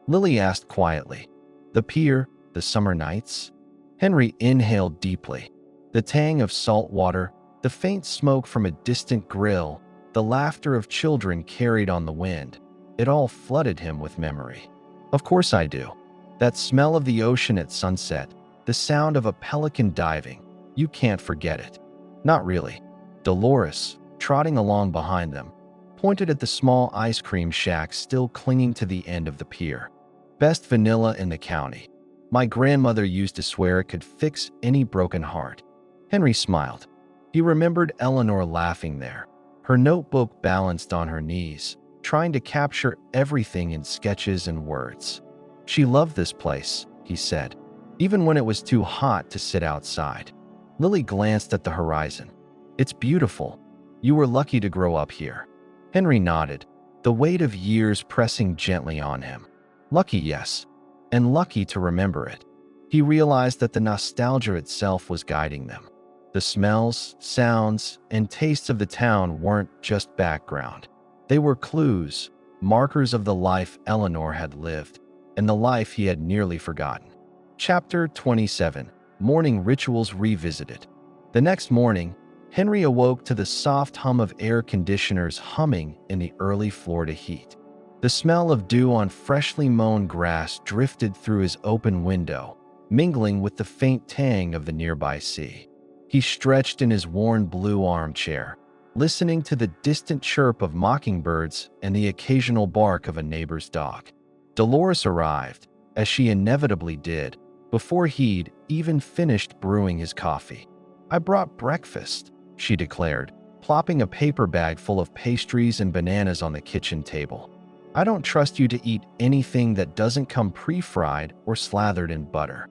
Lily asked quietly. "The pier, the summer nights?" Henry inhaled deeply. The tang of salt water, the faint smoke from a distant grill, the laughter of children carried on the wind, it all flooded him with memory. "Of course I do. That smell of the ocean at sunset, the sound of a pelican diving, you can't forget it." "Not really." Dolores, trotting along behind them, pointed at the small ice cream shack still clinging to the end of the pier. "Best vanilla in the county. My grandmother used to swear it could fix any broken heart." Henry smiled. He remembered Eleanor laughing there, her notebook balanced on her knees, trying to capture everything in sketches and words. "She loved this place," he said, "even when it was too hot to sit outside." Lily glanced at the horizon. "It's beautiful. You were lucky to grow up here." Henry nodded, the weight of years pressing gently on him. Lucky, yes, and lucky to remember it. He realized that the nostalgia itself was guiding them. The smells, sounds, and tastes of the town weren't just background. They were clues, markers of the life Eleanor had lived, and the life he had nearly forgotten. Chapter 27. Morning Rituals Revisited. The next morning, Henry awoke to the soft hum of air conditioners humming in the early Florida heat. The smell of dew on freshly mown grass drifted through his open window, mingling with the faint tang of the nearby sea. He stretched in his worn blue armchair, listening to the distant chirp of mockingbirds and the occasional bark of a neighbor's dog. Dolores arrived, as she inevitably did, before he'd even finished brewing his coffee. "I brought breakfast," she declared, plopping a paper bag full of pastries and bananas on the kitchen table. I don't trust you to eat anything that doesn't come pre-fried or slathered in butter."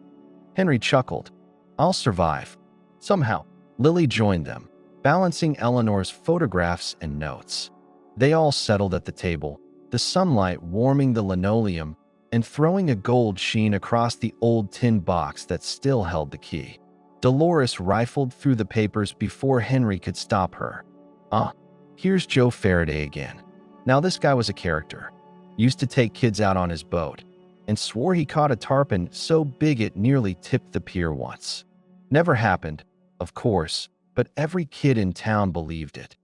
Henry chuckled. "I'll survive." Somehow, Lily joined them, balancing Eleanor's photographs and notes. They all settled at the table, the sunlight warming the linoleum and throwing a gold sheen across the old tin box that still held the key. Dolores rifled through the papers before Henry could stop her. Here's Joe Faraday again. Now this guy was a character. Used to take kids out on his boat and swore he caught a tarpon so big it nearly tipped the pier once. Never happened, of course, but every kid in town believed it."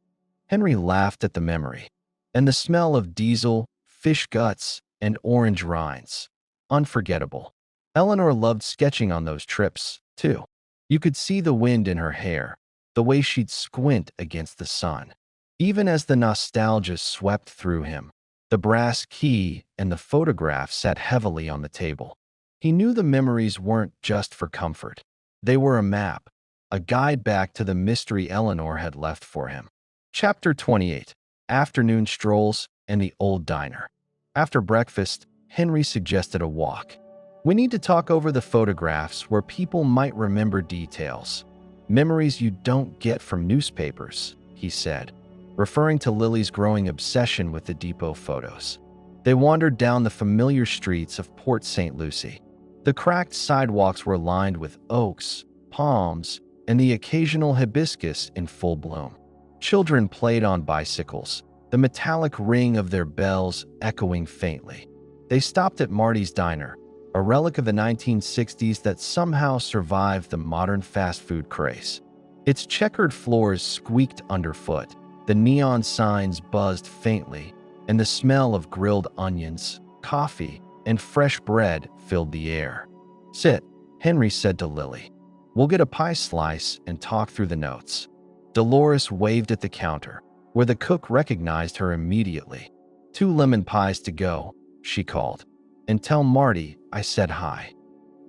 Henry laughed at the memory. "And the smell of diesel, fish guts, and orange rinds. Unforgettable." Eleanor loved sketching on those trips, too. You could see the wind in her hair, the way she'd squint against the sun. Even as the nostalgia swept through him, the brass key and the photograph sat heavily on the table. He knew the memories weren't just for comfort. They were a map, a guide back to the mystery Eleanor had left for him. Chapter 28. Afternoon Strolls and the Old Diner. After breakfast, Henry suggested a walk. "We need to talk over the photographs where people might remember details. Memories you don't get from newspapers," he said, referring to Lily's growing obsession with the depot photos. They wandered down the familiar streets of Port St. Lucie. The cracked sidewalks were lined with oaks, palms, and the occasional hibiscus in full bloom. Children played on bicycles, the metallic ring of their bells echoing faintly. They stopped at Marty's Diner, a relic of the 1960s that somehow survived the modern fast food craze. Its checkered floors squeaked underfoot, the neon signs buzzed faintly, and the smell of grilled onions, coffee, and fresh bread filled the air. "Sit," Henry said to Lily. "We'll get a pie slice and talk through the notes." Dolores waved at the counter, where the cook recognized her immediately. "2 lemon pies to go," she called. "And tell Marty I said hi."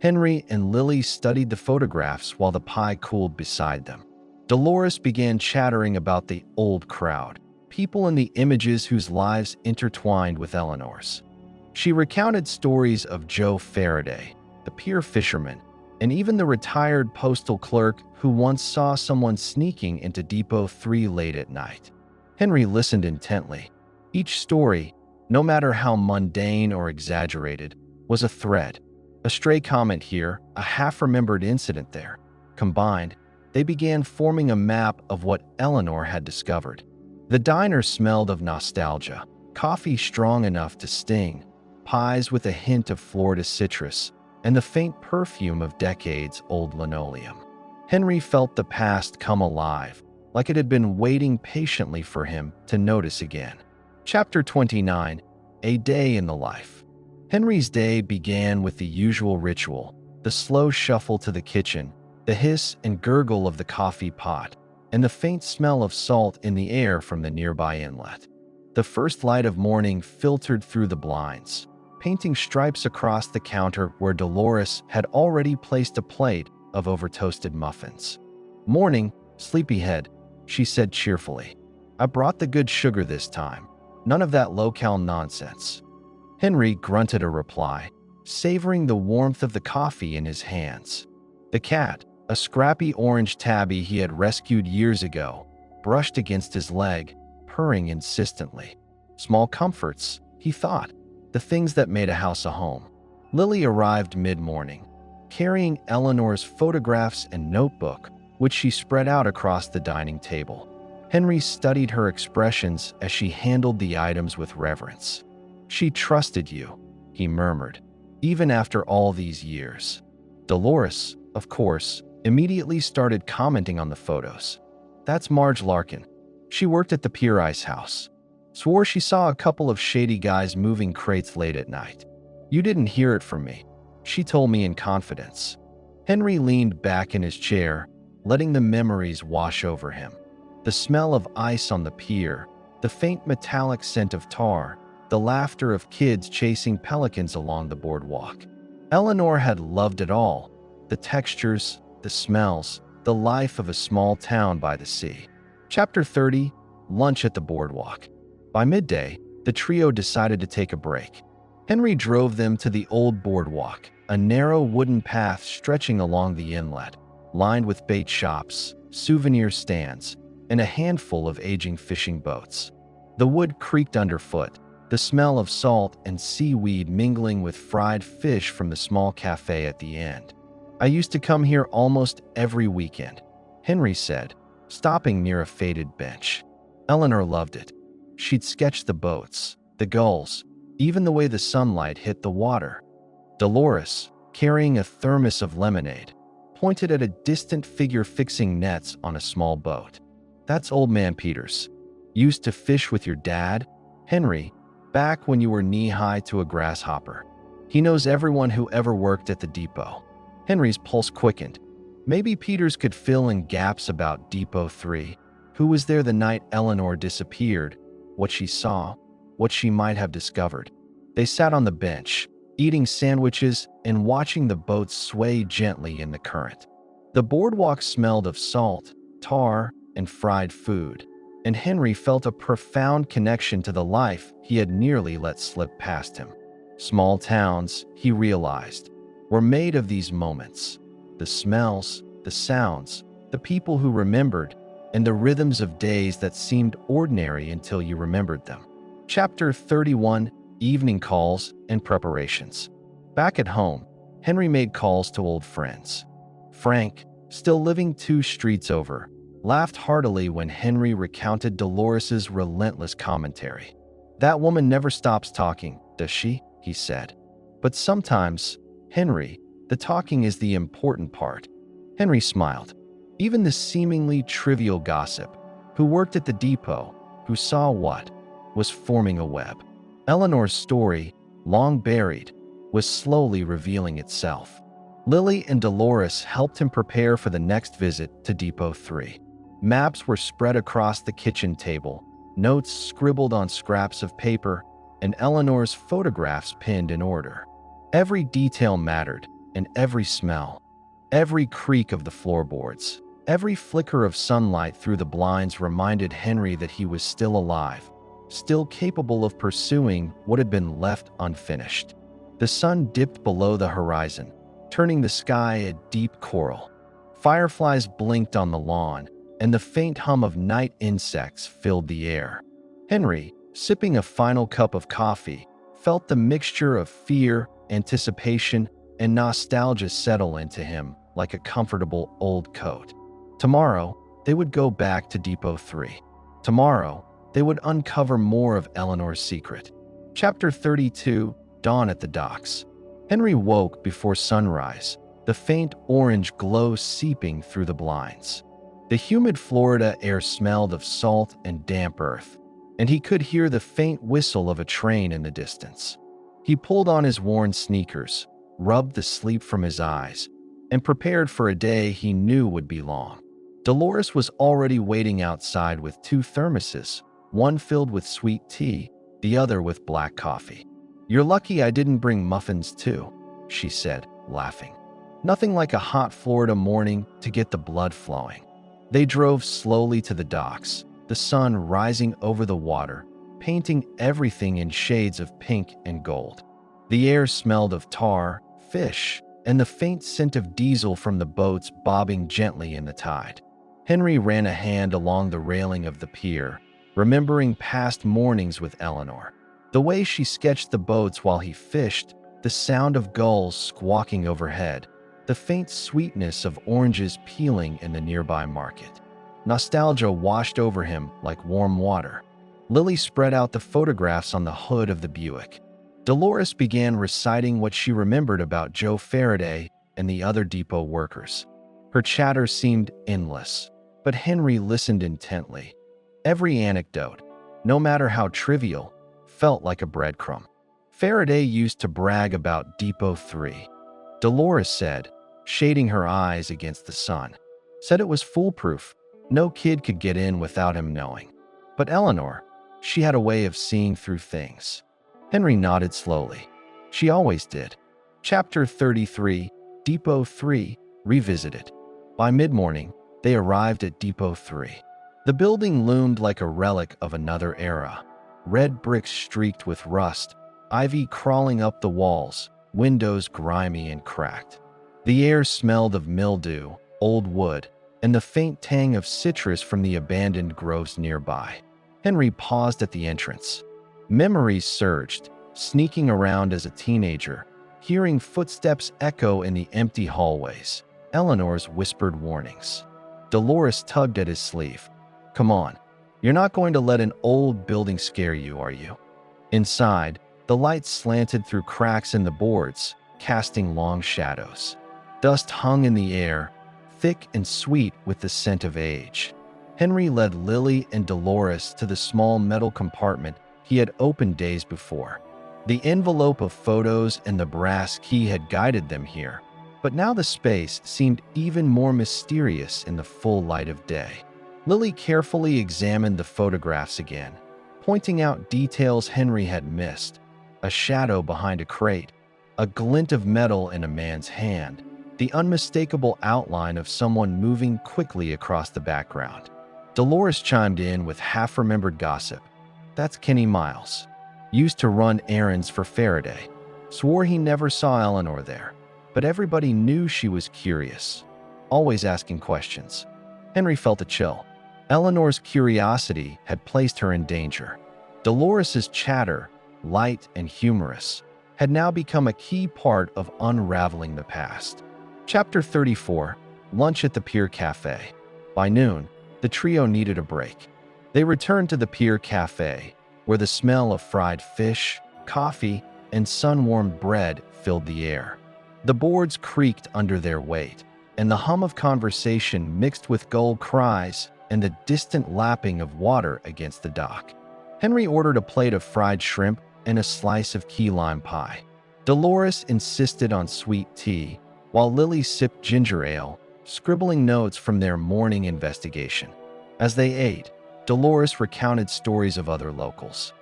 Henry and Lily studied the photographs while the pie cooled beside them. Dolores began chattering about the old crowd, people in the images whose lives intertwined with Eleanor's. She recounted stories of Joe Faraday, the pier fisherman, and even the retired postal clerk who once saw someone sneaking into Depot 3 late at night. Henry listened intently. Each story, no matter how mundane or exaggerated, was a thread. A stray comment here, a half-remembered incident there. Combined, they began forming a map of what Eleanor had discovered. The diner smelled of nostalgia, coffee strong enough to sting, pies with a hint of Florida citrus, and the faint perfume of decades-old linoleum. Henry felt the past come alive, like it had been waiting patiently for him to notice again. Chapter 29. A Day in the Life. Henry's day began with the usual ritual, the slow shuffle to the kitchen, the hiss and gurgle of the coffee pot, and the faint smell of salt in the air from the nearby inlet. The first light of morning filtered through the blinds, painting stripes across the counter where Dolores had already placed a plate of over-toasted muffins. "Morning, sleepyhead," she said cheerfully. "I brought the good sugar this time. None of that low-cal nonsense." Henry grunted a reply, savoring the warmth of the coffee in his hands. The cat, a scrappy orange tabby he had rescued years ago, brushed against his leg, purring insistently. Small comforts, he thought, the things that made a house a home. Lily arrived mid-morning, carrying Eleanor's photographs and notebook, which she spread out across the dining table. Henry studied her expressions as she handled the items with reverence. "She trusted you," he murmured, "even after all these years." Dolores, of course, immediately started commenting on the photos. "That's Marge Larkin. She worked at the Pier Ice House. Swore she saw a couple of shady guys moving crates late at night. You didn't hear it from me. She told me in confidence." Henry leaned back in his chair, letting the memories wash over him. The smell of ice on the pier, the faint metallic scent of tar, the laughter of kids chasing pelicans along the boardwalk. Eleanor had loved it all, the textures, the smells, the life of a small town by the sea. Chapter 30. Lunch at the boardwalk. By midday, the trio decided to take a break. Henry drove them to the old boardwalk, a narrow wooden path stretching along the inlet, lined with bait shops, souvenir stands, and a handful of aging fishing boats. The wood creaked underfoot, the smell of salt and seaweed mingling with fried fish from the small cafe at the end. "I used to come here almost every weekend," Henry said, stopping near a faded bench. Eleanor loved it. She'd sketched the boats, the gulls, even the way the sunlight hit the water. Dolores, carrying a thermos of lemonade, pointed at a distant figure fixing nets on a small boat. "That's Old Man Peters. Used to fish with your dad, Henry, back when you were knee-high to a grasshopper. He knows everyone who ever worked at the depot." Henry's pulse quickened. Maybe Peters could fill in gaps about Depot 3. Who was there the night Eleanor disappeared? What she saw? What she might have discovered? They sat on the bench, eating sandwiches and watching the boats sway gently in the current. The boardwalk smelled of salt, tar, and fried food, and Henry felt a profound connection to the life he had nearly let slip past him. Small towns, he realized, were made of these moments. The smells, the sounds, the people who remembered, and the rhythms of days that seemed ordinary until you remembered them. Chapter 31: Evening Calls and Preparations. Back at home, Henry made calls to old friends. Frank, still living 2 streets over, laughed heartily when Henry recounted Dolores's relentless commentary. "That woman never stops talking, does she?" he said. "But sometimes, Henry, the talking is the important part." Henry smiled. Even the seemingly trivial gossip, who worked at the depot, who saw what was forming a web. Eleanor's story, long buried, was slowly revealing itself. Lily and Dolores helped him prepare for the next visit to Depot 3. Maps were spread across the kitchen table, notes scribbled on scraps of paper, and Eleanor's photographs pinned in order. Every detail mattered, and every smell, every creak of the floorboards, every flicker of sunlight through the blinds reminded Henry that he was still alive, still capable of pursuing what had been left unfinished. The sun dipped below the horizon, turning the sky a deep coral. Fireflies blinked on the lawn, and the faint hum of night insects filled the air. Henry, sipping a final cup of coffee, felt the mixture of fear, anticipation, and nostalgia settle into him like a comfortable old coat. Tomorrow, they would go back to Depot 3. Tomorrow, they would uncover more of Eleanor's secret. Chapter 32: Dawn at the Docks. Henry woke before sunrise, the faint orange glow seeping through the blinds. The humid Florida air smelled of salt and damp earth, and he could hear the faint whistle of a train in the distance. He pulled on his worn sneakers, rubbed the sleep from his eyes, and prepared for a day he knew would be long. Dolores was already waiting outside with 2 thermoses, one filled with sweet tea, the other with black coffee. "You're lucky I didn't bring muffins too," she said, laughing. Nothing like a hot Florida morning to get the blood flowing. They drove slowly to the docks, the sun rising over the water, painting everything in shades of pink and gold. The air smelled of tar, fish, and the faint scent of diesel from the boats bobbing gently in the tide. Henry ran a hand along the railing of the pier, remembering past mornings with Eleanor. The way she sketched the boats while he fished, the sound of gulls squawking overhead, the faint sweetness of oranges peeling in the nearby market. Nostalgia washed over him like warm water. Lily spread out the photographs on the hood of the Buick. Dolores began reciting what she remembered about Joe Faraday and the other depot workers. Her chatter seemed endless, but Henry listened intently. Every anecdote, no matter how trivial, felt like a breadcrumb. Faraday used to brag about Depot 3. Dolores said, shading her eyes against the sun. Said it was foolproof. No kid could get in without him knowing. But Eleanor, she had a way of seeing through things. Henry nodded slowly. She always did. Chapter 33: Depot 3 Revisited. By mid-morning, they arrived at Depot 3. The building loomed like a relic of another era. red bricks streaked with rust, ivy crawling up the walls, windows grimy and cracked. The air smelled of mildew, old wood, and the faint tang of citrus from the abandoned groves nearby. Henry paused at the entrance. Memories surged, sneaking around as a teenager, hearing footsteps echo in the empty hallways, Eleanor's whispered warnings. Dolores tugged at his sleeve. "Come on, you're not going to let an old building scare you, are you?" Inside, the light slanted through cracks in the boards, casting long shadows. Dust hung in the air, thick and sweet with the scent of age. Henry led Lily and Dolores to the small metal compartment he had opened days before. The envelope of photos and the brass key had guided them here, but now the space seemed even more mysterious in the full light of day. Lily carefully examined the photographs again, pointing out details Henry had missed: a shadow behind a crate, a glint of metal in a man's hand, the unmistakable outline of someone moving quickly across the background. Dolores chimed in with half-remembered gossip. "That's Kenny Miles. Used to run errands for Faraday. Swore he never saw Eleanor there, but everybody knew she was curious, always asking questions." Henry felt a chill. Eleanor's curiosity had placed her in danger. Dolores's chatter, light and humorous, had now become a key part of unraveling the past. Chapter 34: Lunch at the Pier Cafe. By noon, the trio needed a break. They returned to the Pier Cafe, where the smell of fried fish, coffee, and sun-warmed bread filled the air. The boards creaked under their weight, and the hum of conversation mixed with gull cries and the distant lapping of water against the dock. Henry ordered a plate of fried shrimp and a slice of key lime pie. Dolores insisted on sweet tea, while Lily sipped ginger ale, scribbling notes from their morning investigation. As they ate, Dolores recounted stories of other locals: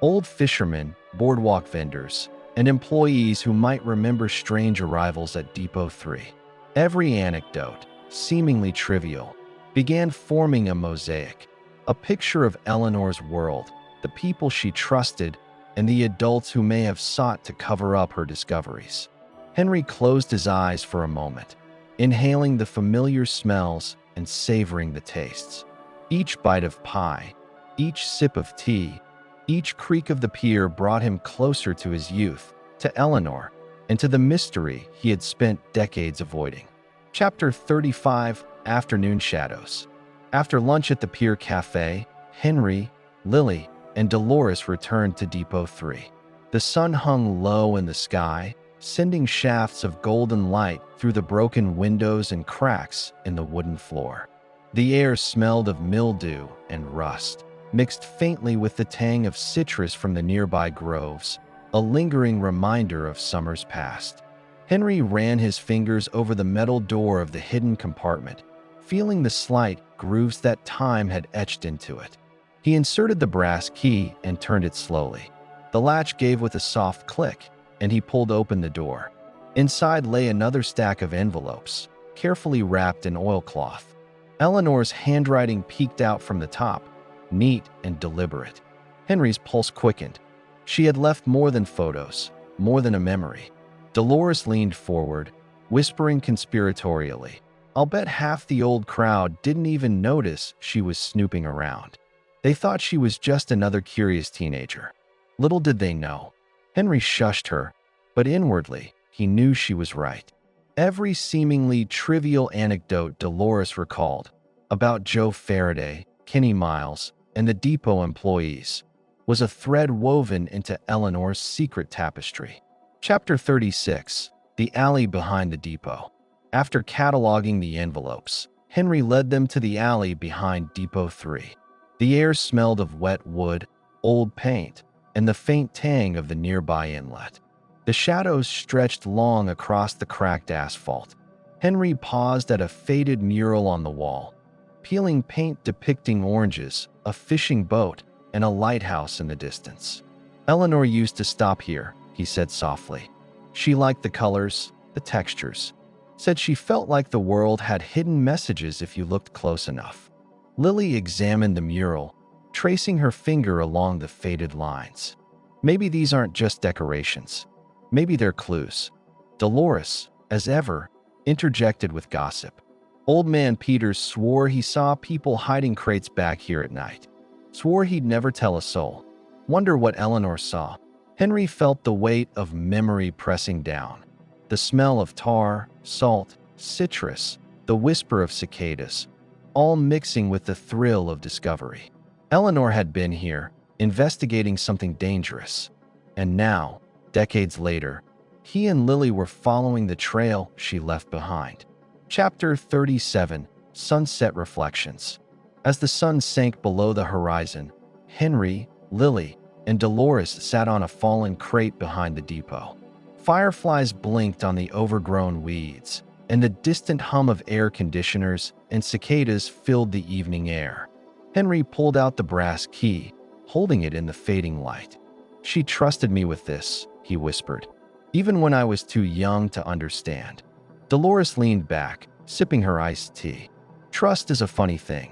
old fishermen, boardwalk vendors, and employees who might remember strange arrivals at Depot 3. Every anecdote, seemingly trivial, began forming a mosaic, a picture of Eleanor's world, the people she trusted, and the adults who may have sought to cover up her discoveries. Henry closed his eyes for a moment, inhaling the familiar smells and savoring the tastes. Each bite of pie, each sip of tea, each creak of the pier brought him closer to his youth, to Eleanor, and to the mystery he had spent decades avoiding. Chapter 35: Afternoon Shadows. After lunch at the Pier Cafe, Henry, Lily, and Dolores returned to Depot 3. The sun hung low in the sky, sending shafts of golden light through the broken windows and cracks in the wooden floor. The air smelled of mildew and rust, mixed faintly with the tang of citrus from the nearby groves, a lingering reminder of summers past. Henry ran his fingers over the metal door of the hidden compartment, feeling the slight grooves that time had etched into it. He inserted the brass key and turned it slowly. The latch gave with a soft click, and he pulled open the door. Inside lay another stack of envelopes, carefully wrapped in oilcloth. Eleanor's handwriting peeked out from the top, neat and deliberate. Henry's pulse quickened. She had left more than photos, more than a memory. Dolores leaned forward, whispering conspiratorially, "I'll bet half the old crowd didn't even notice she was snooping around. They thought she was just another curious teenager." Little did they know. Henry shushed her, but inwardly, he knew she was right. Every seemingly trivial anecdote Dolores recalled about Joe Faraday, Kenny Miles, and the depot employees was a thread woven into Eleanor's secret tapestry. Chapter 36: The Alley Behind the Depot. After cataloging the envelopes, Henry led them to the alley behind Depot 3. The air smelled of wet wood, old paint, and the faint tang of the nearby inlet. The shadows stretched long across the cracked asphalt. Henry paused at a faded mural on the wall, peeling paint depicting oranges, a fishing boat, and a lighthouse in the distance. "Eleanor used to stop here," he said softly. "She liked the colors, the textures. Said she felt like the world had hidden messages if you looked close enough." Lily examined the mural, tracing her finger along the faded lines. Maybe these aren't just decorations. Maybe they're clues. Dolores, as ever, interjected with gossip. Old man Peters swore he saw people hiding crates back here at night. Swore he'd never tell a soul. Wonder what Eleanor saw. Henry felt the weight of memory pressing down. The smell of tar, salt, citrus, the whisper of cicadas, all mixing with the thrill of discovery. Eleanor had been here, investigating something dangerous. And now, decades later, he and Lily were following the trail she left behind. Chapter 37, Sunset Reflections. As the sun sank below the horizon, Henry, Lily, and Dolores sat on a fallen crate behind the depot. Fireflies blinked on the overgrown weeds, and the distant hum of air conditioners and cicadas filled the evening air. Henry pulled out the brass key, holding it in the fading light. "She trusted me with this," he whispered, "even when I was too young to understand." Dolores leaned back, sipping her iced tea. Trust is a funny thing.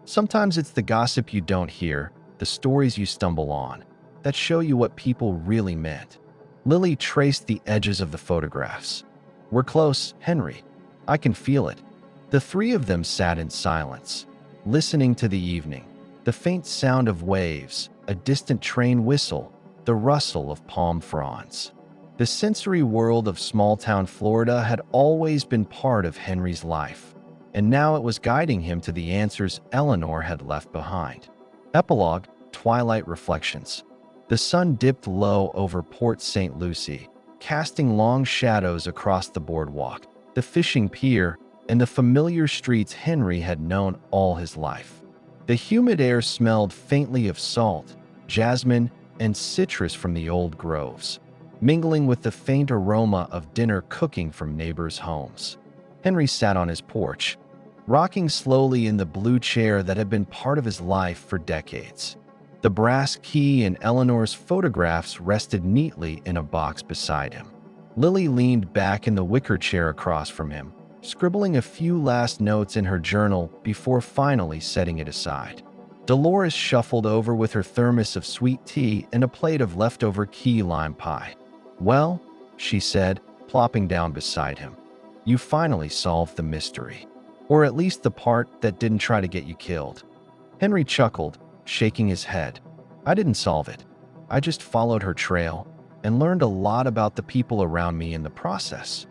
Sometimes it's the gossip you don't hear, the stories you stumble on, that show you what people really meant. Lily traced the edges of the photographs. "We're close, Henry. I can feel it." The three of them sat in silence, listening to the evening, the faint sound of waves, a distant train whistle, the rustle of palm fronds. The sensory world of small-town Florida had always been part of Henry's life, and now it was guiding him to the answers Eleanor had left behind. Epilogue, Twilight Reflections. The sun dipped low over Port St. Lucie, casting long shadows across the boardwalk, the fishing pier, and the familiar streets Henry had known all his life. The humid air smelled faintly of salt, jasmine, and citrus from the old groves, mingling with the faint aroma of dinner cooking from neighbors' homes. Henry sat on his porch, rocking slowly in the blue chair that had been part of his life for decades. The brass key and Eleanor's photographs rested neatly in a box beside him. Lily leaned back in the wicker chair across from him, scribbling a few last notes in her journal before finally setting it aside. Dolores shuffled over with her thermos of sweet tea and a plate of leftover key lime pie. "Well," she said, plopping down beside him, "you finally solved the mystery. Or at least the part that didn't try to get you killed." Henry chuckled, shaking his head. "I didn't solve it. I just followed her trail and learned a lot about the people around me in the process."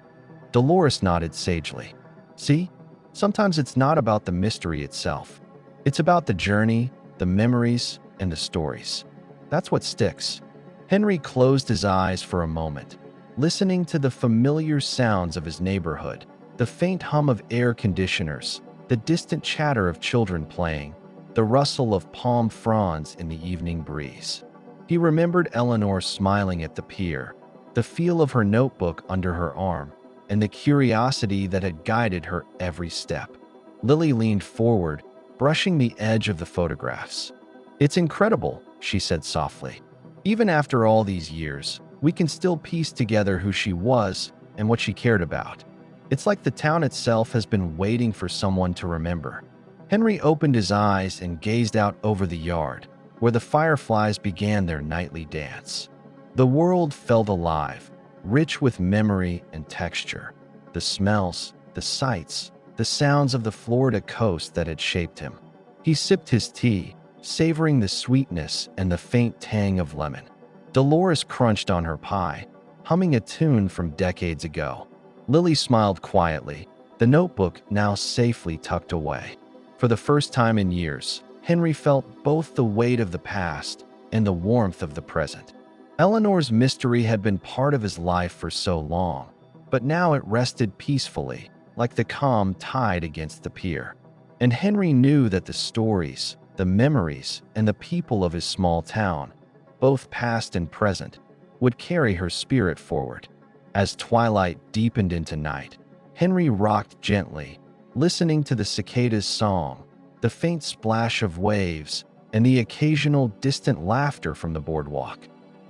Dolores nodded sagely. "See, sometimes it's not about the mystery itself. It's about the journey, the memories, and the stories. That's what sticks." Henry closed his eyes for a moment, listening to the familiar sounds of his neighborhood, the faint hum of air conditioners, the distant chatter of children playing, the rustle of palm fronds in the evening breeze. He remembered Eleanor smiling at the pier, the feel of her notebook under her arm, and the curiosity that had guided her every step. Lily leaned forward, brushing the edge of the photographs. "It's incredible," she said softly. "Even after all these years, we can still piece together who she was and what she cared about. It's like the town itself has been waiting for someone to remember." Henry opened his eyes and gazed out over the yard, where the fireflies began their nightly dance. The world felt alive, rich with memory and texture. The smells, the sights, the sounds of the Florida coast that had shaped him. He sipped his tea, savoring the sweetness and the faint tang of lemon. Dolores crunched on her pie, humming a tune from decades ago. Lily smiled quietly, the notebook now safely tucked away. For the first time in years, Henry felt both the weight of the past and the warmth of the present. Eleanor's mystery had been part of his life for so long, but now it rested peacefully, like the calm tide against the pier. And Henry knew that the stories, the memories, and the people of his small town, both past and present, would carry her spirit forward. As twilight deepened into night, Henry rocked gently, listening to the cicadas' song, the faint splash of waves, and the occasional distant laughter from the boardwalk.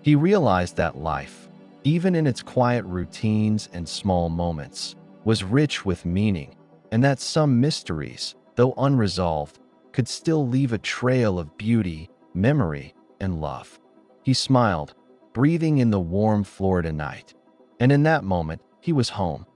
He realized that life, even in its quiet routines and small moments, was rich with meaning, and that some mysteries, though unresolved, could still leave a trail of beauty, memory, and love. He smiled, breathing in the warm Florida night. And in that moment, he was home.